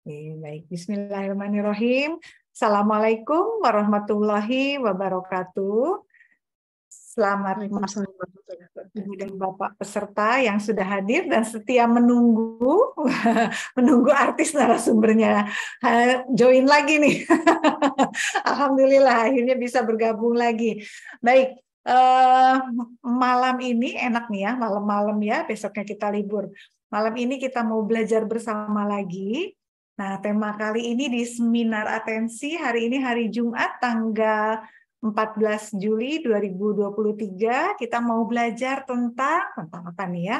Baik. Bismillahirrahmanirrahim. Assalamualaikum warahmatullahi wabarakatuh. Selamat malam Ibu dan Bapak peserta yang sudah hadir dan setia menunggu menunggu artis narasumbernya join lagi nih. Alhamdulillah akhirnya bisa bergabung lagi. Baik, malam ini enak nih ya, malam-malam ya, besoknya kita libur. Malam ini kita mau belajar bersama lagi. Nah, tema kali ini di seminar atensi hari ini hari Jumat tanggal 14 Juli 2023 kita mau belajar tentang apa nih ya?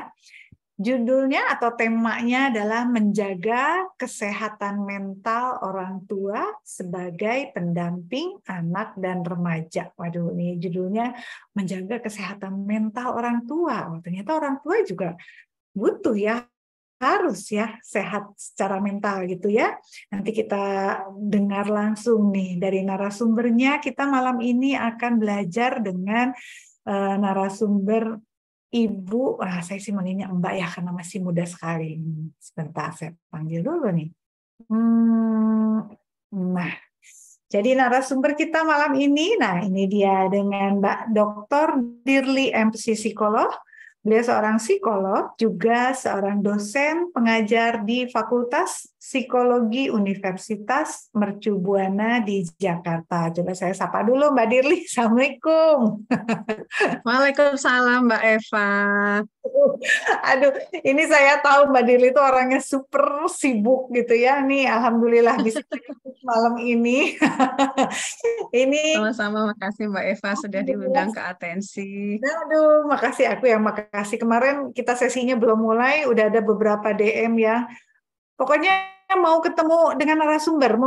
Judulnya atau temanya adalah menjaga kesehatan mental orang tua sebagai pendamping anak dan remaja. Waduh, ini judulnya menjaga kesehatan mental orang tua. Oh, ternyata orang tua juga butuh ya, harus ya sehat secara mental gitu ya. Nanti kita dengar langsung nih dari narasumbernya. Kita malam ini akan belajar dengan narasumber Ibu, saya sih manggilnya Mbak ya karena masih muda sekali. Sebentar saya panggil dulu nih. Nah, jadi narasumber kita malam ini, nah ini dia dengan Mbak Dr. Dirli MC Psikolog. Beliau seorang psikolog, juga seorang dosen pengajar di Fakultas Psikologi Universitas Mercu Buana di Jakarta. Coba saya sapa dulu Mbak Dirli. Assalamualaikum. Waalaikumsalam Mbak Eva. Aduh, ini saya tahu Mbak Dirli itu orangnya super sibuk gitu ya. Nih, alhamdulillah bisa malam ini. Ini, Sama-sama, makasih Mbak Eva sudah diundang ke atensi. aduh, makasih aku yang makasih. Kemarin kita sesinya belum mulai, udah ada beberapa DM ya. Pokoknya mau ketemu dengan narasumber,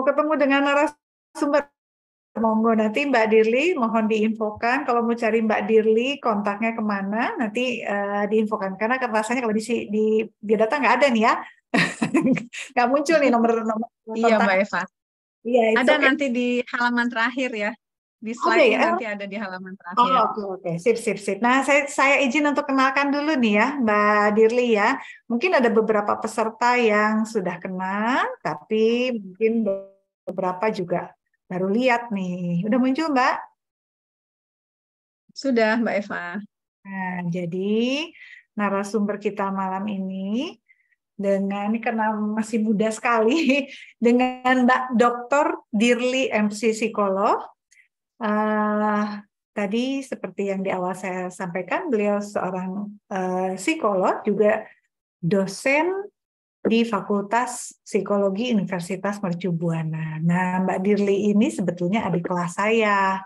Monggo nanti Mbak Dirli mohon diinfokan kalau mau cari Mbak Dirli kontaknya kemana nanti diinfokan karena rasanya kalau di dia data nggak ada nih ya. Nggak muncul nih nomor Iya kontak. Mbak Eva. Iya, it's Ada okay. nanti di halaman terakhir ya. Di Ada slide-nya ya. nanti ada di halaman Oh, terakhir. oke. Sip. Nah, saya izin untuk kenalkan dulu nih ya, Mbak Dirli ya. Mungkin ada beberapa peserta yang sudah kenal, tapi mungkin beberapa juga baru lihat nih. Udah muncul, Mbak? Sudah Mbak Eva. Nah, jadi narasumber kita malam ini ini karena masih muda sekali dengan Mbak Dr. Dirli MC Psikolog. Tadi seperti yang di awal saya sampaikan, beliau seorang psikolog, juga dosen di Fakultas Psikologi Universitas Mercu Buana. Nah, Mbak Dirli ini sebetulnya adik kelas saya.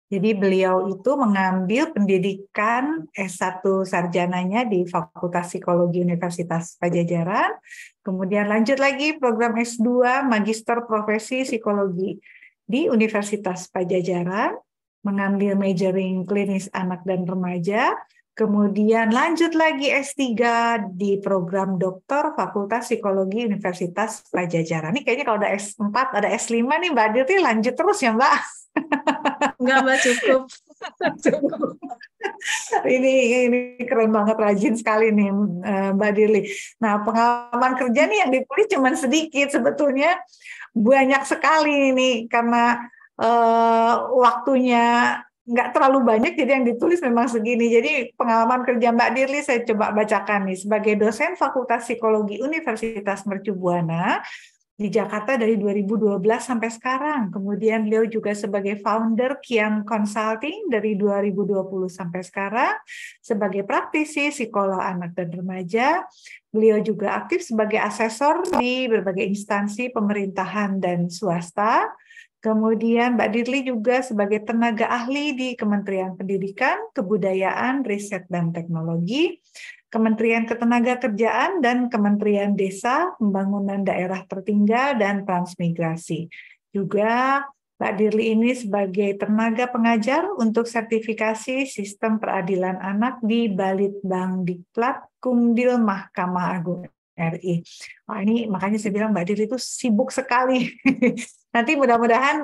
Jadi beliau itu mengambil pendidikan S1 sarjananya di Fakultas Psikologi Universitas Pajajaran, kemudian lanjut lagi program S2 Magister Profesi Psikologi di Universitas Pajajaran, mengambil majoring klinis anak dan remaja, kemudian lanjut lagi S3 di program doktor Fakultas Psikologi Universitas Pajajaran. Ini kayaknya kalau ada S4, ada S5 nih Mbak Dirli lanjut terus ya Mbak? Enggak Mbak, cukup. Ini keren banget, rajin sekali nih Mbak Dirli. Nah, pengalaman kerja nih yang ditulis cuma sedikit, sebetulnya banyak sekali nih karena waktunya nggak terlalu banyak, jadi yang ditulis memang segini. Jadi pengalaman kerja Mbak Dirli saya coba bacakan nih. Sebagai dosen Fakultas Psikologi Universitas Mercu Buana di Jakarta dari 2012 sampai sekarang. Kemudian beliau juga sebagai founder Kian Consulting dari 2020 sampai sekarang. Sebagai praktisi psikolog anak dan remaja, beliau juga aktif sebagai asesor di berbagai instansi pemerintahan dan swasta. Kemudian Mbak Dirli juga sebagai tenaga ahli di Kementerian Pendidikan, Kebudayaan, Riset, dan Teknologi, Kementerian Ketenagakerjaan, dan Kementerian Desa, Pembangunan Daerah Tertinggal, dan Transmigrasi. Juga Mbak Dirli ini sebagai tenaga pengajar untuk sertifikasi Sistem Peradilan Anak di Balitbang Diklat Kumdil Mahkamah Agung RI. Wah, ini makanya saya bilang Mbak Dirli itu sibuk sekali. Nanti mudah-mudahan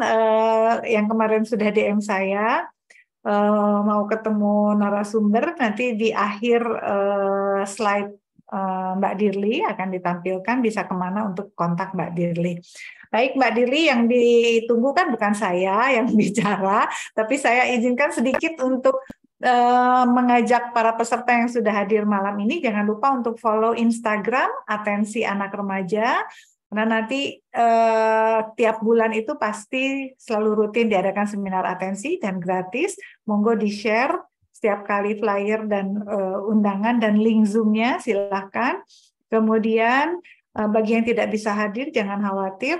yang kemarin sudah DM saya mau ketemu narasumber, nanti di akhir slide Mbak Dirli akan ditampilkan, bisa kemana untuk kontak Mbak Dirli. Baik Mbak Dirli, yang ditunggu kan bukan saya yang bicara, tapi saya izinkan sedikit untuk mengajak para peserta yang sudah hadir malam ini, jangan lupa untuk follow Instagram Atensi Anak Remaja, karena nanti tiap bulan itu pasti selalu rutin diadakan seminar atensi dan gratis. Monggo di-share setiap kali flyer dan undangan dan link Zoom-nya, silahkan. Kemudian bagi yang tidak bisa hadir, jangan khawatir,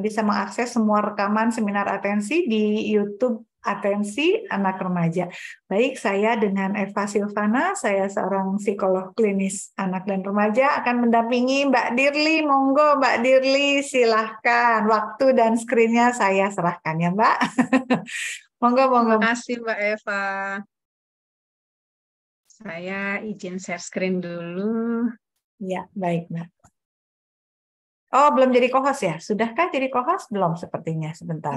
bisa mengakses semua rekaman seminar atensi di YouTube Atensi Anak Remaja. Baik, saya dengan Eva Silvana, saya seorang psikolog klinis anak dan remaja akan mendampingi Mbak Dirli. Monggo Mbak Dirli, silahkan. Waktu dan screen-nya saya serahkan ya Mbak. Monggo, monggo. Terima kasih Mbak Eva. Saya izin share screen dulu. Ya, baik Mbak. Oh, belum jadi co-host ya? Sudahkah jadi co-host? Belum sepertinya, sebentar.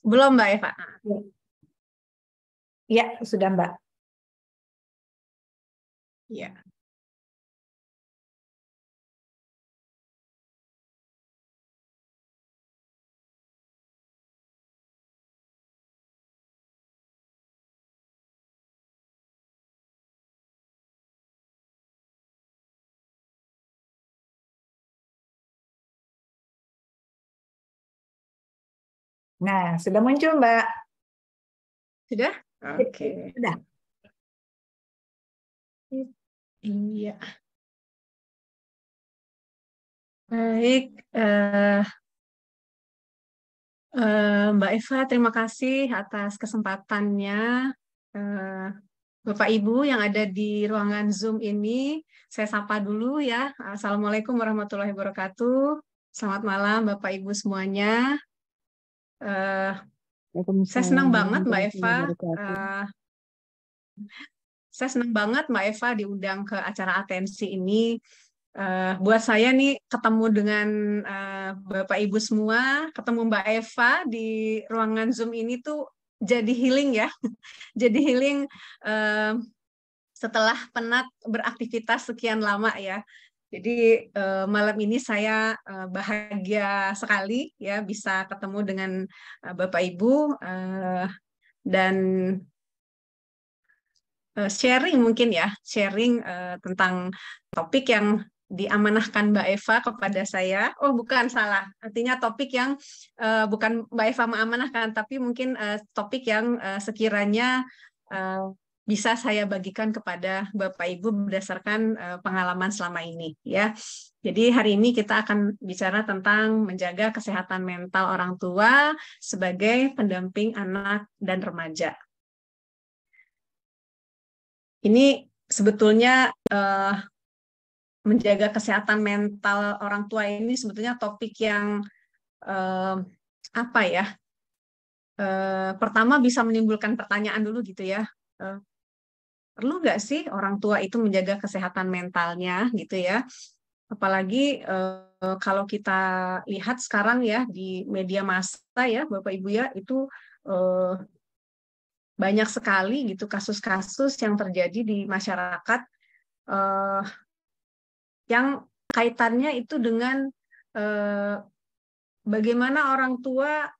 Belum Mbak Eva. Ya, sudah Mbak. Ya. Nah, sudah muncul Mbak. Sudah? Oke. Sudah. Iya. Baik, Mbak Eva, terima kasih atas kesempatannya. Bapak Ibu yang ada di ruangan Zoom ini, saya sapa dulu ya. Assalamualaikum warahmatullahi wabarakatuh. Selamat malam Bapak Ibu semuanya. Saya senang banget Mbak Eva. Saya senang banget Mbak Eva diundang ke acara atensi ini. Buat saya nih ketemu dengan Bapak Ibu semua, ketemu Mbak Eva di ruangan Zoom ini tuh jadi healing ya. Jadi healing setelah penat beraktivitas sekian lama ya. Jadi malam ini saya bahagia sekali ya bisa ketemu dengan Bapak Ibu dan sharing mungkin ya, sharing tentang topik yang diamanahkan Mbak Eva kepada saya. Oh, bukan, salah. Artinya topik yang bukan Mbak Eva mengamanahkan, tapi mungkin topik yang sekiranya bisa saya bagikan kepada Bapak Ibu berdasarkan pengalaman selama ini ya. Jadi hari ini kita akan bicara tentang menjaga kesehatan mental orang tua sebagai pendamping anak dan remaja. Ini sebetulnya menjaga kesehatan mental orang tua ini sebetulnya topik yang apa ya? Pertama bisa menimbulkan pertanyaan dulu gitu ya. Perlu nggak sih orang tua itu menjaga kesehatan mentalnya gitu ya? Apalagi kalau kita lihat sekarang ya di media massa ya Bapak Ibu ya itu banyak sekali gitu kasus-kasus yang terjadi di masyarakat yang kaitannya itu dengan bagaimana orang tua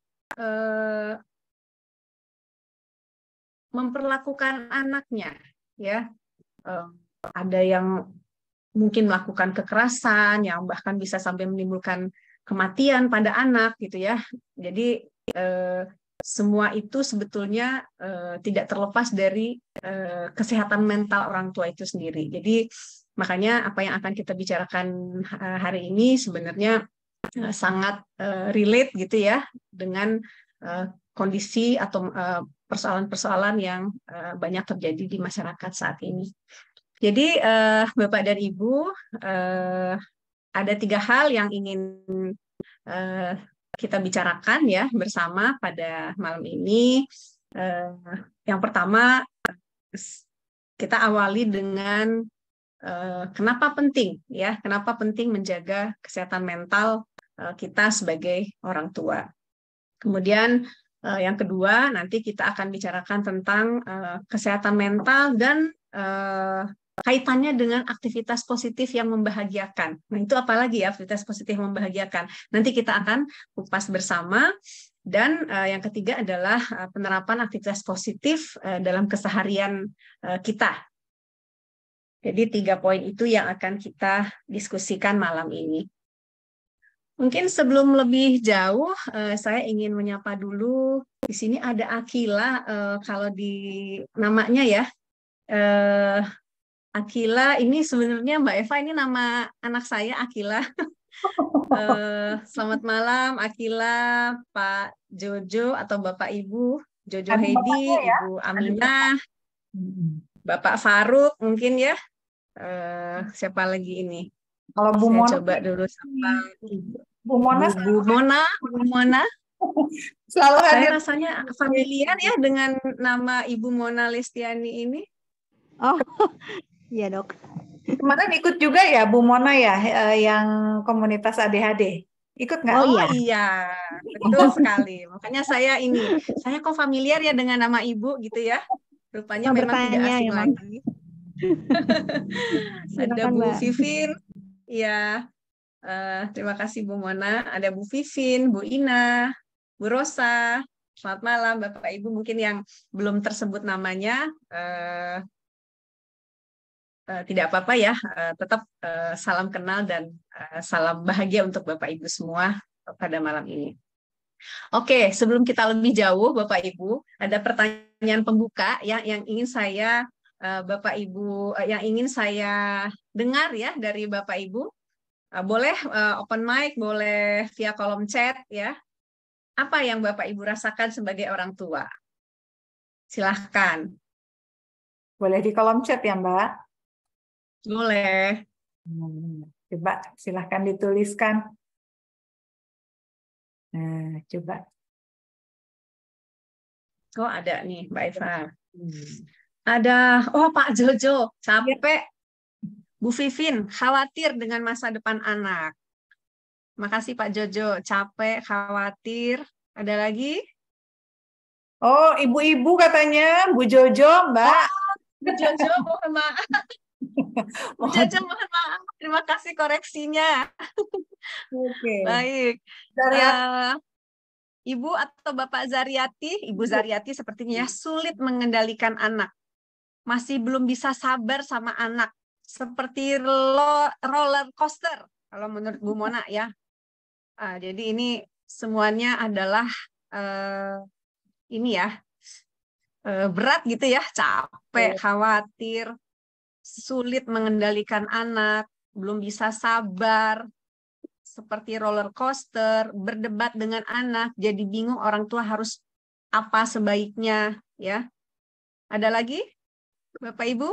memperlakukan anaknya ya. Ada yang mungkin melakukan kekerasan yang bahkan bisa sampai menimbulkan kematian pada anak gitu ya. Jadi semua itu sebetulnya tidak terlepas dari kesehatan mental orang tua itu sendiri. Jadi makanya apa yang akan kita bicarakan hari ini sebenarnya sangat relate gitu ya dengan kondisi atau persoalan-persoalan yang banyak terjadi di masyarakat saat ini. Jadi Bapak dan Ibu ada 3 hal yang ingin kita bicarakan ya bersama pada malam ini. Yang pertama kita awali dengan kenapa penting ya, kenapa penting menjaga kesehatan mental kita sebagai orang tua. Kemudian yang kedua nanti kita akan bicarakan tentang kesehatan mental dan kaitannya dengan aktivitas positif yang membahagiakan. Nah, itu apalagi ya aktivitas positif yang membahagiakan. Nanti kita akan kupas bersama. Dan yang ketiga adalah penerapan aktivitas positif dalam keseharian kita. Jadi 3 poin itu yang akan kita diskusikan malam ini. Mungkin sebelum lebih jauh, saya ingin menyapa dulu. Di sini ada Akila, kalau di namanya ya. Akila, ini sebenarnya Mbak Eva, ini nama anak saya Akila. Selamat malam Akila, Pak Jojo atau Bapak Ibu, Jojo Ada Heidi, bapaknya ya? Ibu Ada Aminah, bapak. Bapak Faruk mungkin ya. Siapa lagi ini? Kalau Bu Saya Mona, coba dulu sapa Bu Mona Bu Mona, Bu Mona. selalu Saya hadir. rasanya familiar ya dengan nama Ibu Mona Lestiani ini. Oh, iya dok. Kemarin ikut juga ya Bu Mona ya, yang komunitas ADHD. Ikut nggak? Oh, Oh iya. iya, betul sekali. Makanya saya kok familiar ya dengan nama Ibu gitu ya. Rupanya Mau memang tidak bertanya asing emang. lagi. Ada Silakan, Bu Mbak. Vivin, ya. Terima kasih Bu Mona. Ada Bu Vivin, Bu Ina, Bu Rosa. Selamat malam Bapak Ibu. Mungkin yang belum tersebut namanya, tidak apa-apa ya. Tetap salam kenal dan salam bahagia untuk Bapak Ibu semua pada malam ini. Oke, sebelum kita lebih jauh, Bapak Ibu, ada pertanyaan pembuka ya yang ingin saya Bapak Ibu yang ingin saya dengar ya dari Bapak Ibu. Boleh open mic, boleh via kolom chat ya. Apa yang Bapak Ibu rasakan sebagai orang tua? Silahkan. Boleh di kolom chat ya Mbak. Boleh. Coba silahkan dituliskan. Nah, coba. Oh ada nih Mbak Eva. Ada, oh Pak Jojo, capek. Bu Vivin, khawatir dengan masa depan anak. Makasih Pak Jojo, capek, khawatir. Ada lagi? Oh, ibu-ibu katanya, Bu Jojo, Mbak. Bu Jojo, mohon maaf. Bu Jojo, mohon maaf. Terima kasih koreksinya. Oke. Baik. Ibu atau Bapak Zaryati, Ibu Zaryati sepertinya sulit mengendalikan anak. Masih belum bisa sabar sama anak. Seperti roller coaster, kalau menurut Bu Mona ya. Jadi ini semuanya adalah ini ya, berat gitu ya, capek, khawatir, sulit mengendalikan anak, belum bisa sabar, seperti roller coaster, berdebat dengan anak, jadi bingung orang tua harus apa sebaiknya ya. Ada lagi Bapak Ibu?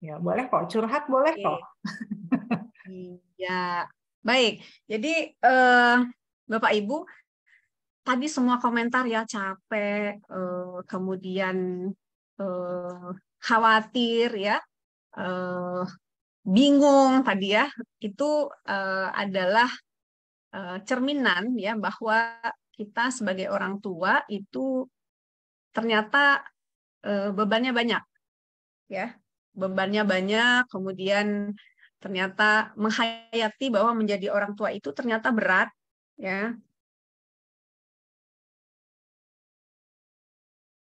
Ya, boleh kok, curhat boleh kok. Iya. Baik. Jadi Bapak Ibu tadi semua komentar ya capek, kemudian khawatir ya, bingung tadi ya, itu adalah cerminan ya bahwa kita sebagai orang tua itu ternyata bebannya banyak ya, bebannya banyak, kemudian ternyata menghayati bahwa menjadi orang tua itu ternyata berat ya.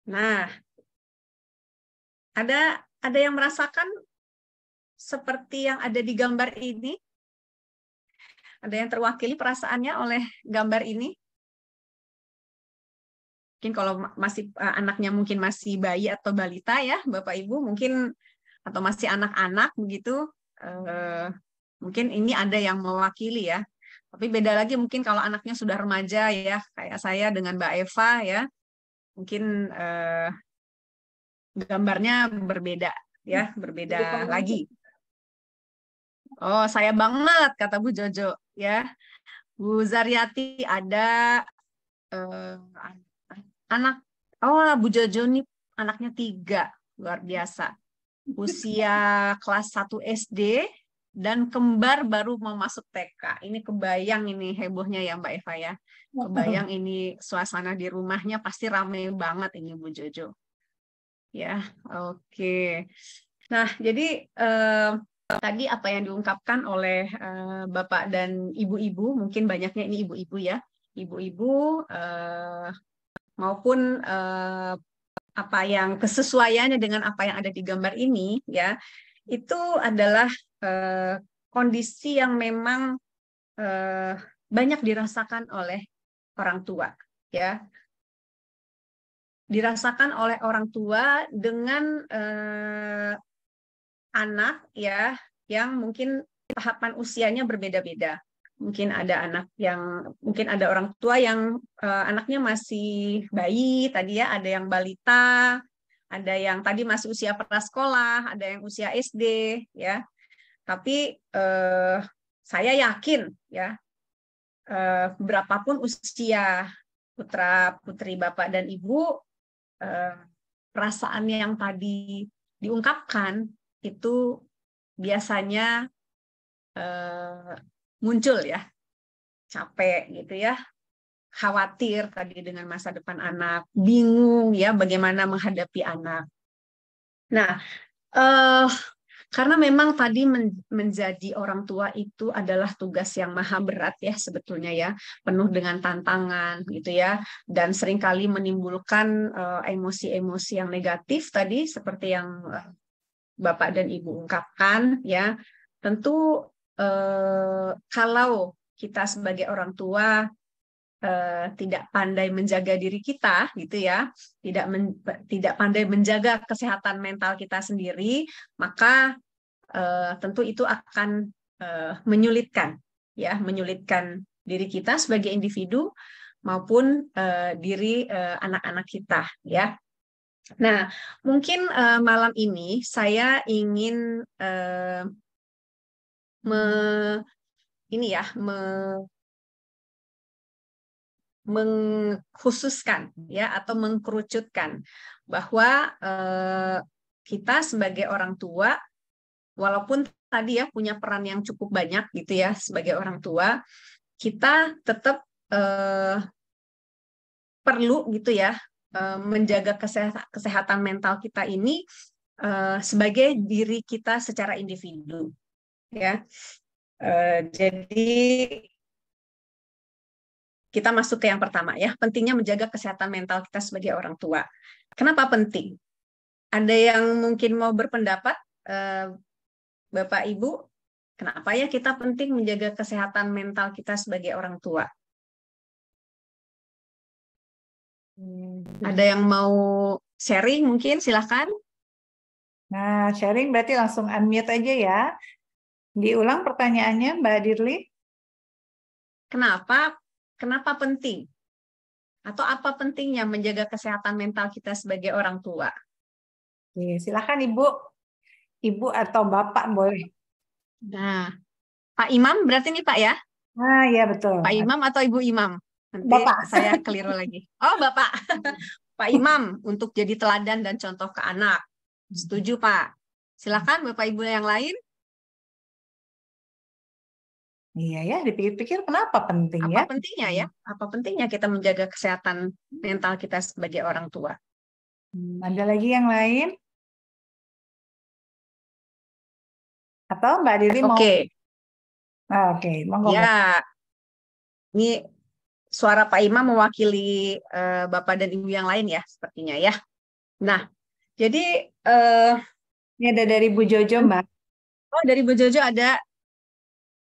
Nah, ada yang merasakan seperti yang ada di gambar ini? Ada yang terwakili perasaannya oleh gambar ini? Mungkin kalau masih anaknya mungkin masih bayi atau balita ya, Bapak Ibu mungkin atau masih anak-anak begitu, mungkin ini ada yang mewakili ya. Tapi beda lagi mungkin kalau anaknya sudah remaja ya, kayak saya dengan Mbak Eva ya, mungkin gambarnya berbeda ya, berbeda lagi. Oh, saya banget kata Bu Jojo ya. Bu Zaryati ada anak, oh Bu Jojo nih anaknya 3, luar biasa. Usia kelas 1 SD dan kembar baru mau masuk TK. Ini kebayang ini hebohnya ya Mbak Eva ya. Kebayang ini suasana di rumahnya pasti ramai banget ini Bu Jojo. Ya, oke. Nah, jadi tadi apa yang diungkapkan oleh Bapak dan Ibu-ibu, mungkin banyaknya ini ibu-ibu ya, ibu-ibu maupun apa yang kesesuaiannya dengan apa yang ada di gambar ini, ya, itu adalah kondisi yang memang banyak dirasakan oleh orang tua, ya, dirasakan oleh orang tua dengan anak, ya, yang mungkin tahapan usianya berbeda-beda. Mungkin ada anak yang, mungkin ada orang tua yang anaknya masih bayi tadi ya, ada yang balita, ada yang tadi masih usia prasekolah, ada yang usia SD, ya. Tapi saya yakin ya, berapapun usia putra putri Bapak dan Ibu, perasaan yang tadi diungkapkan itu biasanya muncul ya, capek gitu ya, khawatir tadi dengan masa depan anak, bingung ya bagaimana menghadapi anak. Nah, karena memang tadi menjadi orang tua itu adalah tugas yang maha berat ya sebetulnya ya, penuh dengan tantangan gitu ya, dan seringkali menimbulkan emosi-emosi yang negatif tadi seperti yang Bapak dan Ibu ungkapkan ya. Tentu kalau kita sebagai orang tua tidak pandai menjaga diri kita gitu ya, tidak pandai menjaga kesehatan mental kita sendiri, maka tentu itu akan menyulitkan ya, menyulitkan diri kita sebagai individu maupun diri anak-anak kita ya. Nah, mungkin malam ini saya ingin mengkhususkan ya, atau mengkerucutkan bahwa kita sebagai orang tua, walaupun tadi ya punya peran yang cukup banyak gitu ya sebagai orang tua, kita tetap perlu gitu ya menjaga kesehatan mental kita ini sebagai diri kita secara individu ya. Jadi kita masuk ke yang pertama ya, pentingnya menjaga kesehatan mental kita sebagai orang tua. Kenapa penting? Ada yang mungkin mau berpendapat, Bapak Ibu, kenapa ya kita penting menjaga kesehatan mental kita sebagai orang tua? Ada yang mau sharing mungkin, silakan. Nah, sharing berarti langsung unmute aja ya. Diulang pertanyaannya, Mbak Dirli. Kenapa penting? Atau apa pentingnya menjaga kesehatan mental kita sebagai orang tua? Oke, silakan Ibu. Ibu atau Bapak boleh. Nah, Pak Imam berarti nih Pak ya? Ah, ya betul. Pak Imam atau Ibu Imam? Nanti Bapak. saya keliru lagi. Oh, Bapak. Pak Imam untuk jadi teladan dan contoh ke anak. Setuju, Pak. Silakan Bapak Ibu yang lain. Iya ya, dipikir-pikir kenapa penting ya? Apa pentingnya ya? Apa pentingnya kita menjaga kesehatan mental kita sebagai orang tua? Ada lagi yang lain? Atau Mbak Diri mau? Oke, monggo. Ya, ini suara Pak Imam mewakili Bapak dan Ibu yang lain ya, sepertinya ya. Nah, jadi ini ada dari Bu Jojo, Mbak. Oh, dari Bu Jojo ada.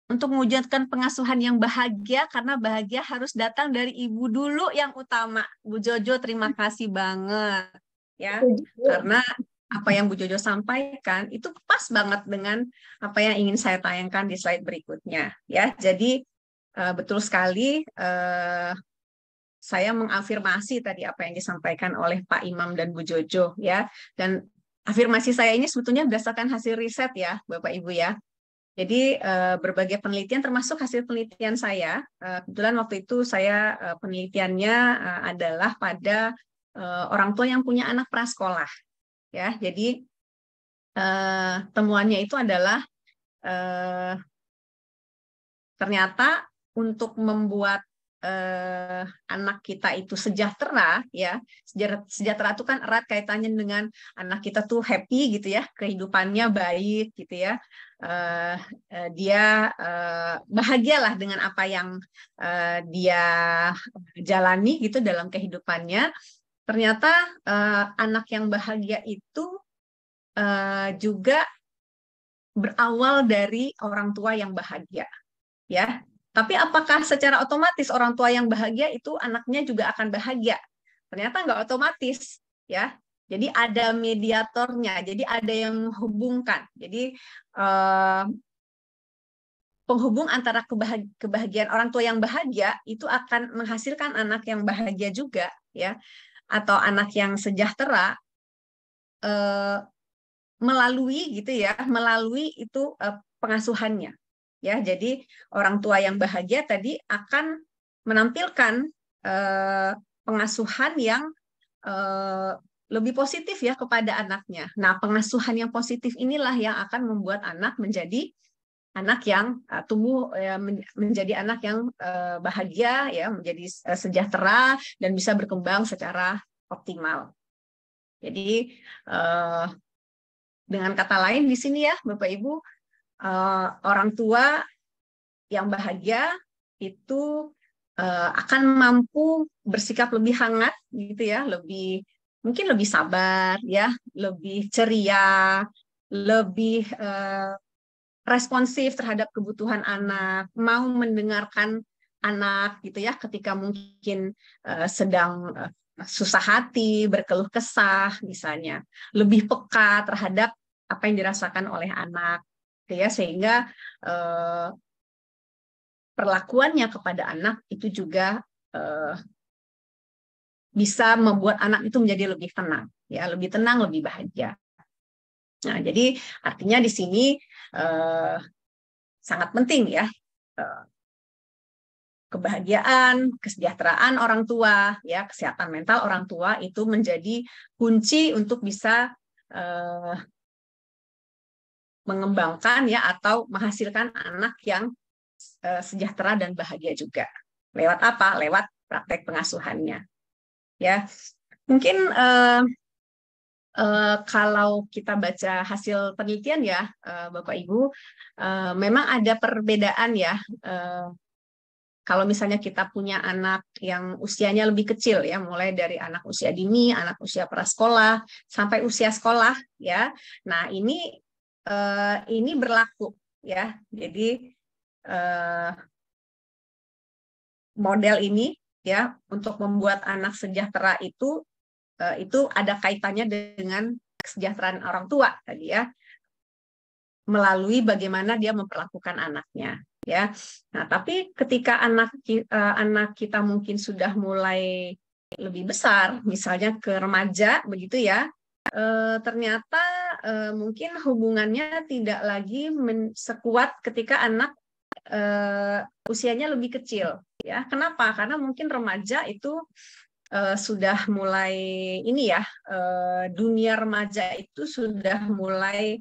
Untuk mewujudkan pengasuhan yang bahagia, karena bahagia harus datang dari ibu dulu yang utama. Bu Jojo, terima kasih banget ya, karena apa yang Bu Jojo sampaikan itu pas banget dengan apa yang ingin saya tayangkan di slide berikutnya ya. Jadi betul sekali, saya mengafirmasi tadi apa yang disampaikan oleh Pak Imam dan Bu Jojo ya. Dan afirmasi saya ini sebetulnya berdasarkan hasil riset ya, Bapak Ibu ya. Jadi berbagai penelitian termasuk hasil penelitian saya, kebetulan waktu itu saya penelitiannya adalah pada orang tua yang punya anak prasekolah, ya. Jadi temuannya itu adalah ternyata untuk membuat anak kita itu sejahtera, ya, sejahtera itu kan erat kaitannya dengan anak kita tuh happy gitu ya, kehidupannya baik gitu ya, dia bahagialah dengan apa yang dia jalani gitu dalam kehidupannya. Ternyata anak yang bahagia itu juga berawal dari orang tua yang bahagia, ya. Tapi apakah secara otomatis orang tua yang bahagia itu anaknya juga akan bahagia? Ternyata nggak otomatis, ya. Jadi ada mediatornya, jadi ada yang menghubungkan. Jadi penghubung antara kebahagiaan orang tua yang bahagia itu akan menghasilkan anak yang bahagia juga, ya, atau anak yang sejahtera melalui gitu ya, melalui itu pengasuhannya. Ya, jadi orang tua yang bahagia tadi akan menampilkan pengasuhan yang lebih positif ya kepada anaknya. Nah, pengasuhan yang positif inilah yang akan membuat anak menjadi anak yang tumbuh menjadi anak yang bahagia ya, menjadi sejahtera dan bisa berkembang secara optimal. Jadi dengan kata lain di sini ya, Bapak Ibu, orang tua yang bahagia itu akan mampu bersikap lebih hangat gitu ya, mungkin lebih sabar ya, lebih ceria, lebih responsif terhadap kebutuhan anak, mau mendengarkan anak gitu ya ketika mungkin sedang susah hati, berkeluh kesah misalnya, lebih peka terhadap apa yang dirasakan oleh anak. Ya, sehingga perlakuannya kepada anak itu juga bisa membuat anak itu menjadi lebih tenang, ya, lebih tenang, lebih bahagia. Nah, jadi artinya di sini sangat penting ya kebahagiaan, kesejahteraan orang tua, ya, kesehatan mental orang tua itu menjadi kunci untuk bisa mengembangkan ya atau menghasilkan anak yang sejahtera dan bahagia juga. Lewat apa? Lewat praktek pengasuhannya. Ya, mungkin kalau kita baca hasil penelitian ya, Bapak Ibu, memang ada perbedaan ya. Kalau misalnya kita punya anak yang usianya lebih kecil ya, mulai dari anak usia dini, anak usia prasekolah sampai usia sekolah ya. Nah, ini berlaku ya. Jadi model ini ya untuk membuat anak sejahtera itu ada kaitannya dengan kesejahteraan orang tua tadi ya, melalui bagaimana dia memperlakukan anaknya ya. Nah, tapi ketika anak kita mungkin sudah mulai lebih besar, misalnya ke remaja begitu ya, ternyata mungkin hubungannya tidak lagi sekuat ketika anak usianya lebih kecil ya. Kenapa? Karena mungkin remaja itu sudah mulai ini ya, dunia remaja itu sudah mulai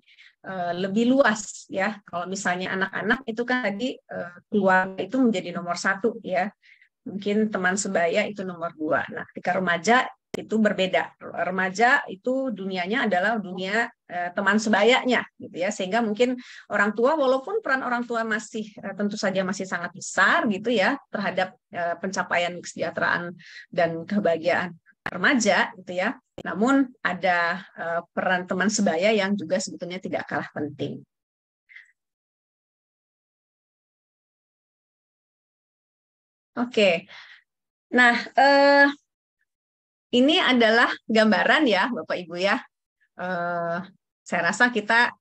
lebih luas ya. Kalau misalnya anak-anak itu kan tadi keluarga itu menjadi nomor 1 ya, mungkin teman sebaya itu nomor 2. Nah, ketika remaja itu berbeda. Remaja itu dunianya adalah dunia teman sebayanya gitu ya, sehingga mungkin orang tua, walaupun peran orang tua masih tentu saja masih sangat besar gitu ya terhadap pencapaian kesejahteraan dan kebahagiaan remaja gitu ya, namun ada peran teman sebaya yang juga sebetulnya tidak kalah penting. Oke. Nah, ini adalah gambaran ya, Bapak Ibu ya. Saya rasa kita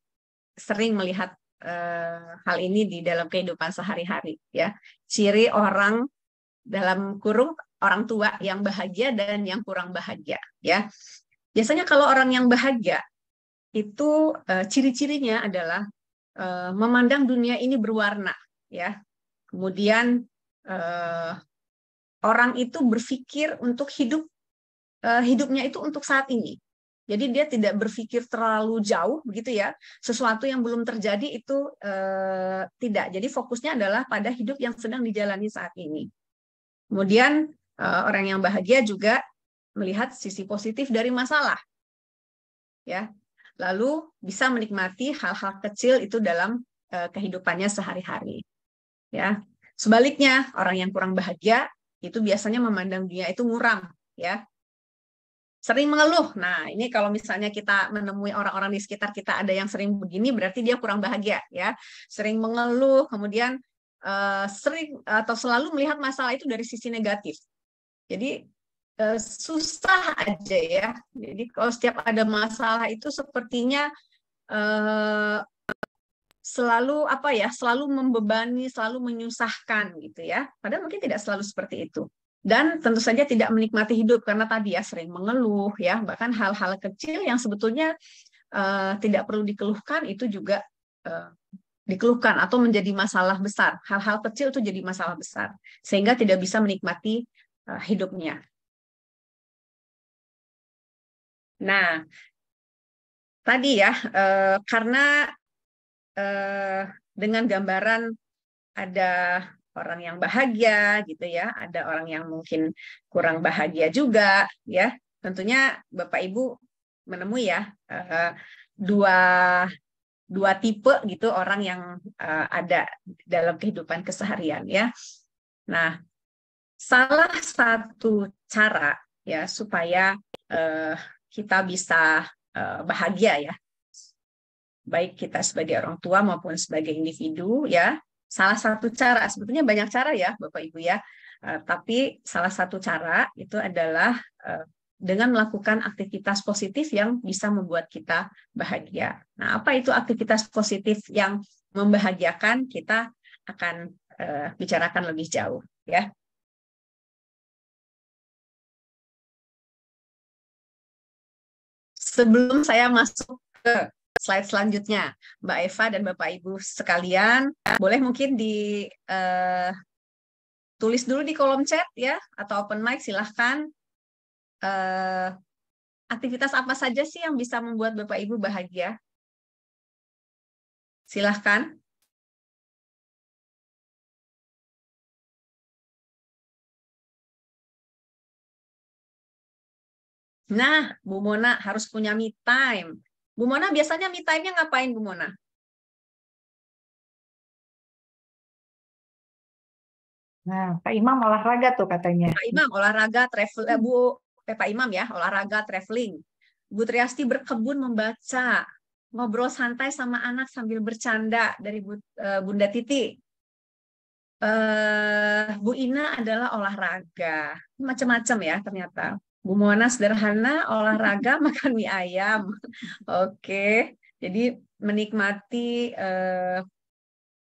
sering melihat hal ini di dalam kehidupan sehari-hari ya. Ciri orang dalam kurung orang tua yang bahagia dan yang kurang bahagia ya. Biasanya kalau orang yang bahagia itu ciri-cirinya adalah memandang dunia ini berwarna ya. Kemudian orang itu berpikir untuk hidupnya itu untuk saat ini. Jadi dia tidak berpikir terlalu jauh begitu ya. Sesuatu yang belum terjadi itu tidak. Jadi fokusnya adalah pada hidup yang sedang dijalani saat ini. Kemudian orang yang bahagia juga melihat sisi positif dari masalah, ya. Lalu bisa menikmati hal-hal kecil itu dalam kehidupannya sehari-hari, ya. Sebaliknya, orang yang kurang bahagia itu biasanya memandang dunia itu muram, ya. Sering mengeluh. Nah, ini kalau misalnya kita menemui orang-orang di sekitar kita ada yang sering begini, berarti dia kurang bahagia, ya. Sering mengeluh, kemudian sering atau selalu melihat masalah itu dari sisi negatif. Jadi susah aja ya. Jadi kalau setiap ada masalah itu sepertinya selalu selalu membebani, selalu menyusahkan gitu ya. Padahal mungkin tidak selalu seperti itu. Dan tentu saja tidak menikmati hidup karena tadi ya sering mengeluh ya, bahkan hal-hal kecil yang sebetulnya tidak perlu dikeluhkan itu juga dikeluhkan atau menjadi masalah besar. Hal-hal kecil itu jadi masalah besar sehingga tidak bisa menikmati hidupnya. Nah, tadi ya karena dengan gambaran ada orang yang bahagia gitu ya, ada orang yang mungkin kurang bahagia juga ya. Tentunya Bapak Ibu menemui ya dua tipe gitu orang yang ada dalam kehidupan keseharian ya. Nah, salah satu cara ya supaya kita bisa bahagia ya, baik kita sebagai orang tua maupun sebagai individu ya. Salah satu cara, sebetulnya banyak cara ya Bapak Ibu ya, tapi salah satu cara itu adalah dengan melakukan aktivitas positif yang bisa membuat kita bahagia. Nah, apa itu aktivitas positif yang membahagiakan? Kita akan bicarakan lebih jauh ya. Sebelum saya masuk ke slide selanjutnya, Mbak Eva dan Bapak Ibu sekalian, boleh mungkin tulis dulu di kolom chat ya, atau open mic silahkan. Aktivitas apa saja sih yang bisa membuat Bapak Ibu bahagia? Silahkan. Nah, Bu Mona harus punya me time. Bu Mona biasanya me time-nya ngapain, Bu Mona? Nah, Pak Imam olahraga tuh katanya. Pak Imam olahraga, travel, Pak Imam ya, olahraga, traveling. Bu Triasti berkebun, membaca, ngobrol santai sama anak sambil bercanda dari Bunda Titi. Bu Ina adalah olahraga, macam-macam ya ternyata. Bu Mona sederhana, olahraga, makan mie ayam. Oke, jadi menikmati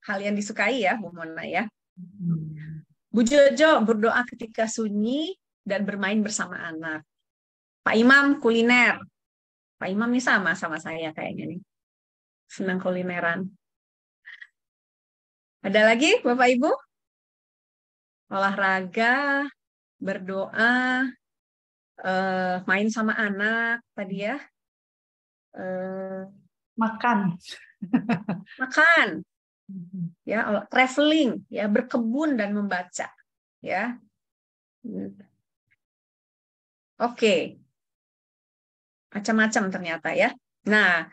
hal yang disukai ya Bu Mona ya. Bu Jojo berdoa ketika sunyi dan bermain bersama anak. Pak Imam kuliner. Pak Imam ini sama saya kayaknya nih. Senang kulineran. Ada lagi Bapak Ibu? Olahraga, berdoa, main sama anak tadi ya. Makan. Makan. Ya, traveling, ya, berkebun dan membaca, ya. Oke. Macam-macam ternyata ya. Nah,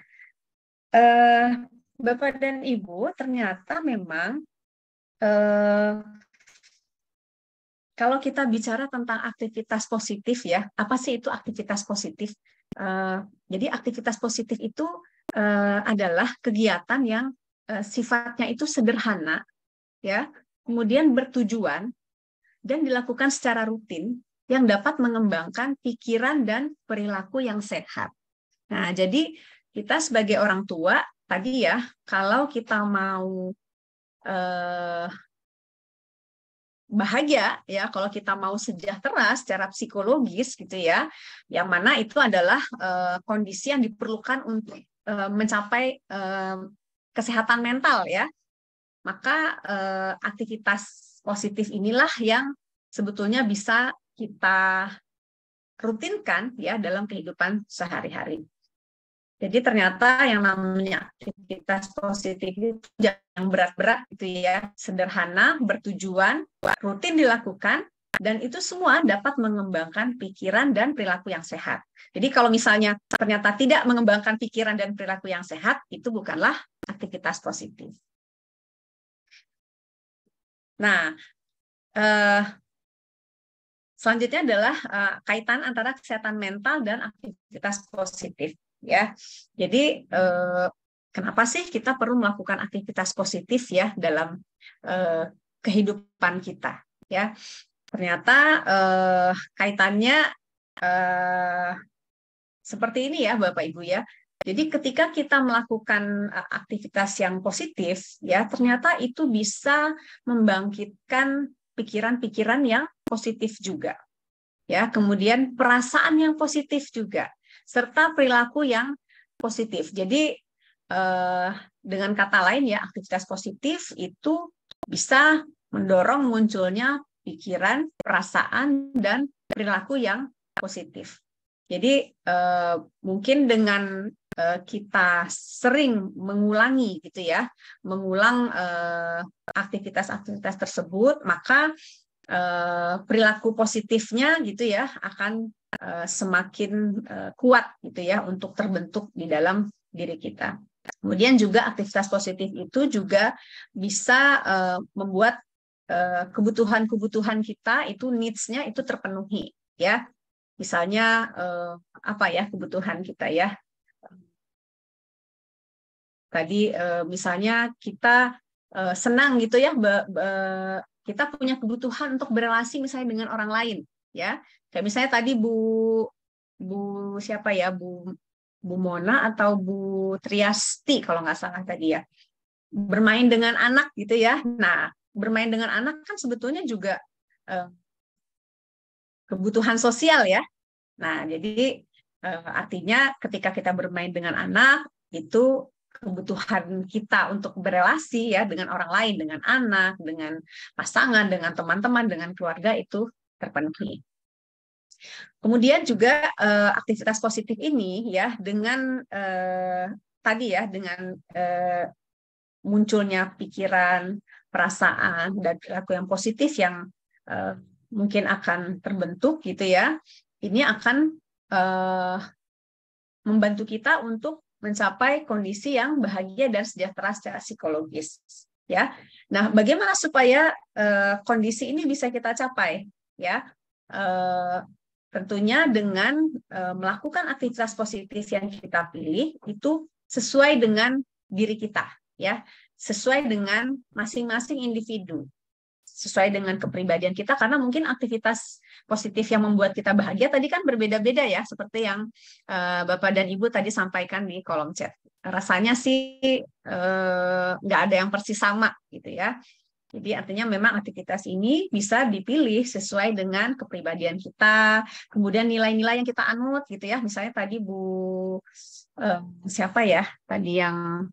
Bapak dan Ibu ternyata memang kalau kita bicara tentang aktivitas positif ya, apa sih itu aktivitas positif? Jadi aktivitas positif itu adalah kegiatan yang sifatnya itu sederhana, ya, kemudian bertujuan dan dilakukan secara rutin yang dapat mengembangkan pikiran dan perilaku yang sehat. Nah, jadi kita sebagai orang tua tadi ya, kalau kita mau bahagia ya, kalau kita mau sejahtera secara psikologis gitu ya, yang mana itu adalah kondisi yang diperlukan untuk mencapai kesehatan mental ya, maka aktivitas positif inilah yang sebetulnya bisa kita rutinkan ya dalam kehidupan sehari-hari. Jadi ternyata yang namanya aktivitas positif itu jangan berat-berat gitu ya, sederhana, bertujuan, rutin dilakukan, Dan itu semua dapat mengembangkan pikiran dan perilaku yang sehat. Jadi kalau misalnya ternyata tidak mengembangkan pikiran dan perilaku yang sehat, itu bukanlah aktivitas positif. Nah, selanjutnya adalah kaitan antara kesehatan mental dan aktivitas positif. Ya, jadi kenapa sih kita perlu melakukan aktivitas positif ya dalam kehidupan kita? Ya, ternyata kaitannya seperti ini ya, Bapak Ibu ya. Jadi ketika kita melakukan aktivitas yang positif, ya ternyata itu bisa membangkitkan pikiran-pikiran yang positif juga, ya. Kemudian perasaan yang positif juga, serta perilaku yang positif. Jadi dengan kata lain ya, aktivitas positif itu bisa mendorong munculnya pikiran, perasaan, dan perilaku yang positif. Jadi mungkin dengan kita sering mengulangi gitu ya, mengulang aktivitas-aktivitas tersebut, maka perilaku positifnya gitu ya akan semakin kuat gitu ya untuk terbentuk di dalam diri kita. Kemudian juga aktivitas positif itu juga bisa membuat kebutuhan-kebutuhan kita itu needs-nya itu terpenuhi ya. Misalnya apa ya kebutuhan kita ya? Tadi misalnya kita senang gitu ya, kita punya kebutuhan untuk berelasi misalnya dengan orang lain ya. Kayak misalnya tadi Bu siapa ya, Bu Mona atau Bu Triasti kalau nggak salah tadi ya, bermain dengan anak gitu ya. Nah, bermain dengan anak kan sebetulnya juga kebutuhan sosial ya. Nah, jadi artinya ketika kita bermain dengan anak, itu kebutuhan kita untuk berelasi ya dengan orang lain, dengan anak, dengan pasangan, dengan teman-teman, dengan keluarga itu terpenuhi. Kemudian juga aktivitas positif ini ya dengan tadi ya dengan munculnya pikiran, perasaan, dan perilaku yang positif yang mungkin akan terbentuk gitu ya, ini akan membantu kita untuk mencapai kondisi yang bahagia dan sejahtera secara psikologis ya. Nah, bagaimana supaya kondisi ini bisa kita capai ya? Tentunya dengan melakukan aktivitas positif yang kita pilih itu sesuai dengan diri kita ya, sesuai dengan masing-masing individu, sesuai dengan kepribadian kita, karena mungkin aktivitas positif yang membuat kita bahagia tadi kan berbeda-beda ya, seperti yang Bapak dan Ibu tadi sampaikan di kolom chat. Rasanya sih nggak ada yang persis sama gitu ya. Jadi artinya memang aktivitas ini bisa dipilih sesuai dengan kepribadian kita, kemudian nilai-nilai yang kita anut gitu ya. Misalnya tadi Bu siapa ya tadi yang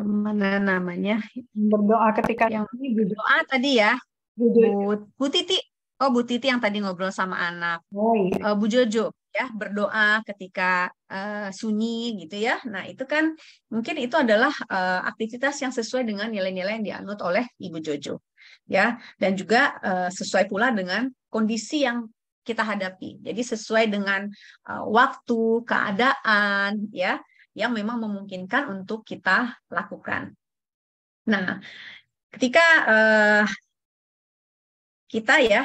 mana namanya, Berdoa ketika yang ini berdoa tadi ya, Bu Titi. Oh, Bu Titi yang tadi ngobrol sama anak. Oh, iya. Bu Jojo ya, berdoa ketika sunyi gitu ya. Nah, itu kan mungkin itu adalah aktivitas yang sesuai dengan nilai-nilai yang dianut oleh Ibu Jojo. Ya, dan juga sesuai pula dengan kondisi yang kita hadapi. Jadi sesuai dengan waktu, keadaan ya, yang memang memungkinkan untuk kita lakukan. Nah, ketika kita ya,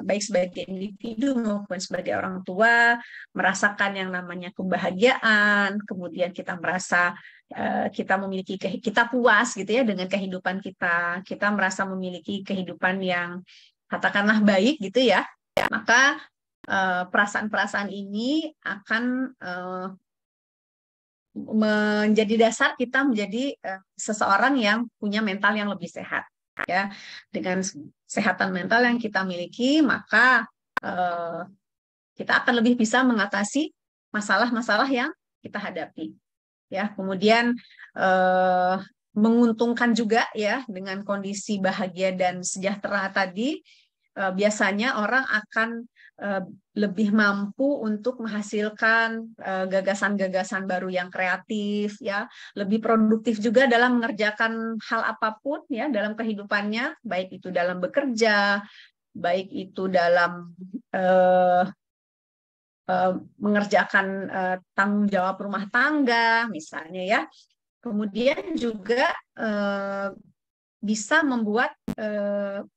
baik sebagai individu maupun sebagai orang tua, merasakan yang namanya kebahagiaan, kemudian kita merasa kita memiliki, kita puas gitu ya dengan kehidupan kita, kita merasa memiliki kehidupan yang katakanlah baik gitu ya, maka perasaan-perasaan ini akan menjadi dasar kita menjadi seseorang yang punya mental yang lebih sehat. Ya, dengan kesehatan mental yang kita miliki, maka kita akan lebih bisa mengatasi masalah-masalah yang kita hadapi. Ya, kemudian menguntungkan juga ya dengan kondisi bahagia dan sejahtera tadi, biasanya orang akan lebih mampu untuk menghasilkan gagasan-gagasan baru yang kreatif ya, lebih produktif juga dalam mengerjakan hal apapun ya dalam kehidupannya, baik itu dalam bekerja, baik itu dalam mengerjakan tanggung jawab rumah tangga misalnya ya. Kemudian juga bisa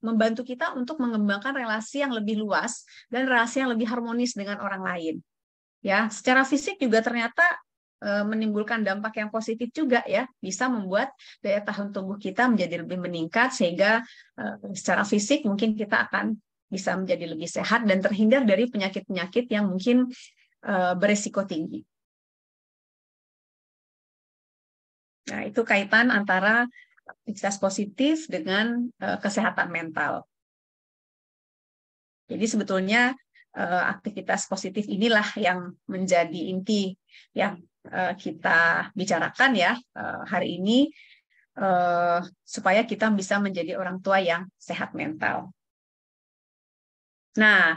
membantu kita untuk mengembangkan relasi yang lebih luas dan relasi yang lebih harmonis dengan orang lain. Ya, secara fisik juga ternyata menimbulkan dampak yang positif juga ya, bisa membuat daya tahan tubuh kita menjadi lebih meningkat sehingga secara fisik mungkin kita akan bisa menjadi lebih sehat dan terhindar dari penyakit-penyakit yang mungkin beresiko tinggi. Nah, itu kaitan antara aktivitas positif dengan kesehatan mental. Jadi sebetulnya aktivitas positif inilah yang menjadi inti yang kita bicarakan ya hari ini supaya kita bisa menjadi orang tua yang sehat mental. Nah,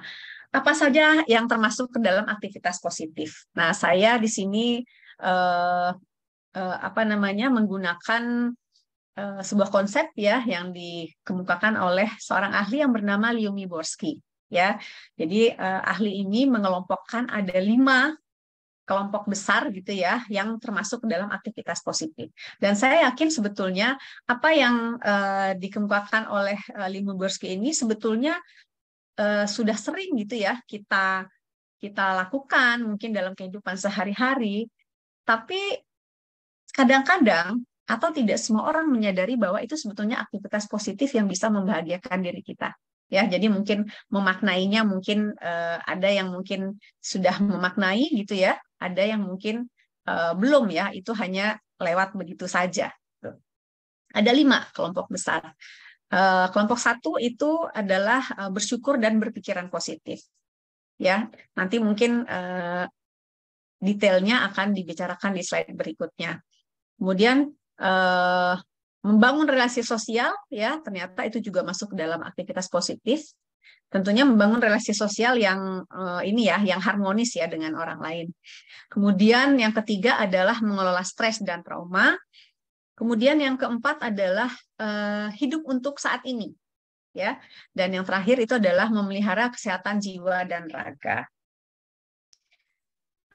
apa saja yang termasuk ke dalam aktivitas positif? Nah, saya di sini menggunakan sebuah konsep ya yang dikemukakan oleh seorang ahli yang bernama Lyubomirsky ya. Jadi ahli ini mengelompokkan ada 5 kelompok besar gitu ya yang termasuk dalam aktivitas positif. Dan saya yakin sebetulnya apa yang dikemukakan oleh Lyubomirsky ini sebetulnya sudah sering gitu ya kita lakukan mungkin dalam kehidupan sehari-hari. Tapi kadang-kadang atau tidak semua orang menyadari bahwa itu sebetulnya aktivitas positif yang bisa membahagiakan diri kita. Ya, jadi mungkin memaknainya mungkin ada yang mungkin sudah memaknai gitu ya, ada yang mungkin belum ya, itu hanya lewat begitu saja. Ada 5 kelompok besar. Kelompok 1 itu adalah bersyukur dan berpikiran positif. Ya, nanti mungkin detailnya akan dibicarakan di slide berikutnya. Kemudian membangun relasi sosial ya ternyata itu juga masuk ke dalam aktivitas positif. Tentunya membangun relasi sosial yang yang harmonis ya dengan orang lain. Kemudian yang ketiga adalah mengelola stres dan trauma. Kemudian yang keempat adalah hidup untuk saat ini ya. Dan yang terakhir itu adalah memelihara kesehatan jiwa dan raga.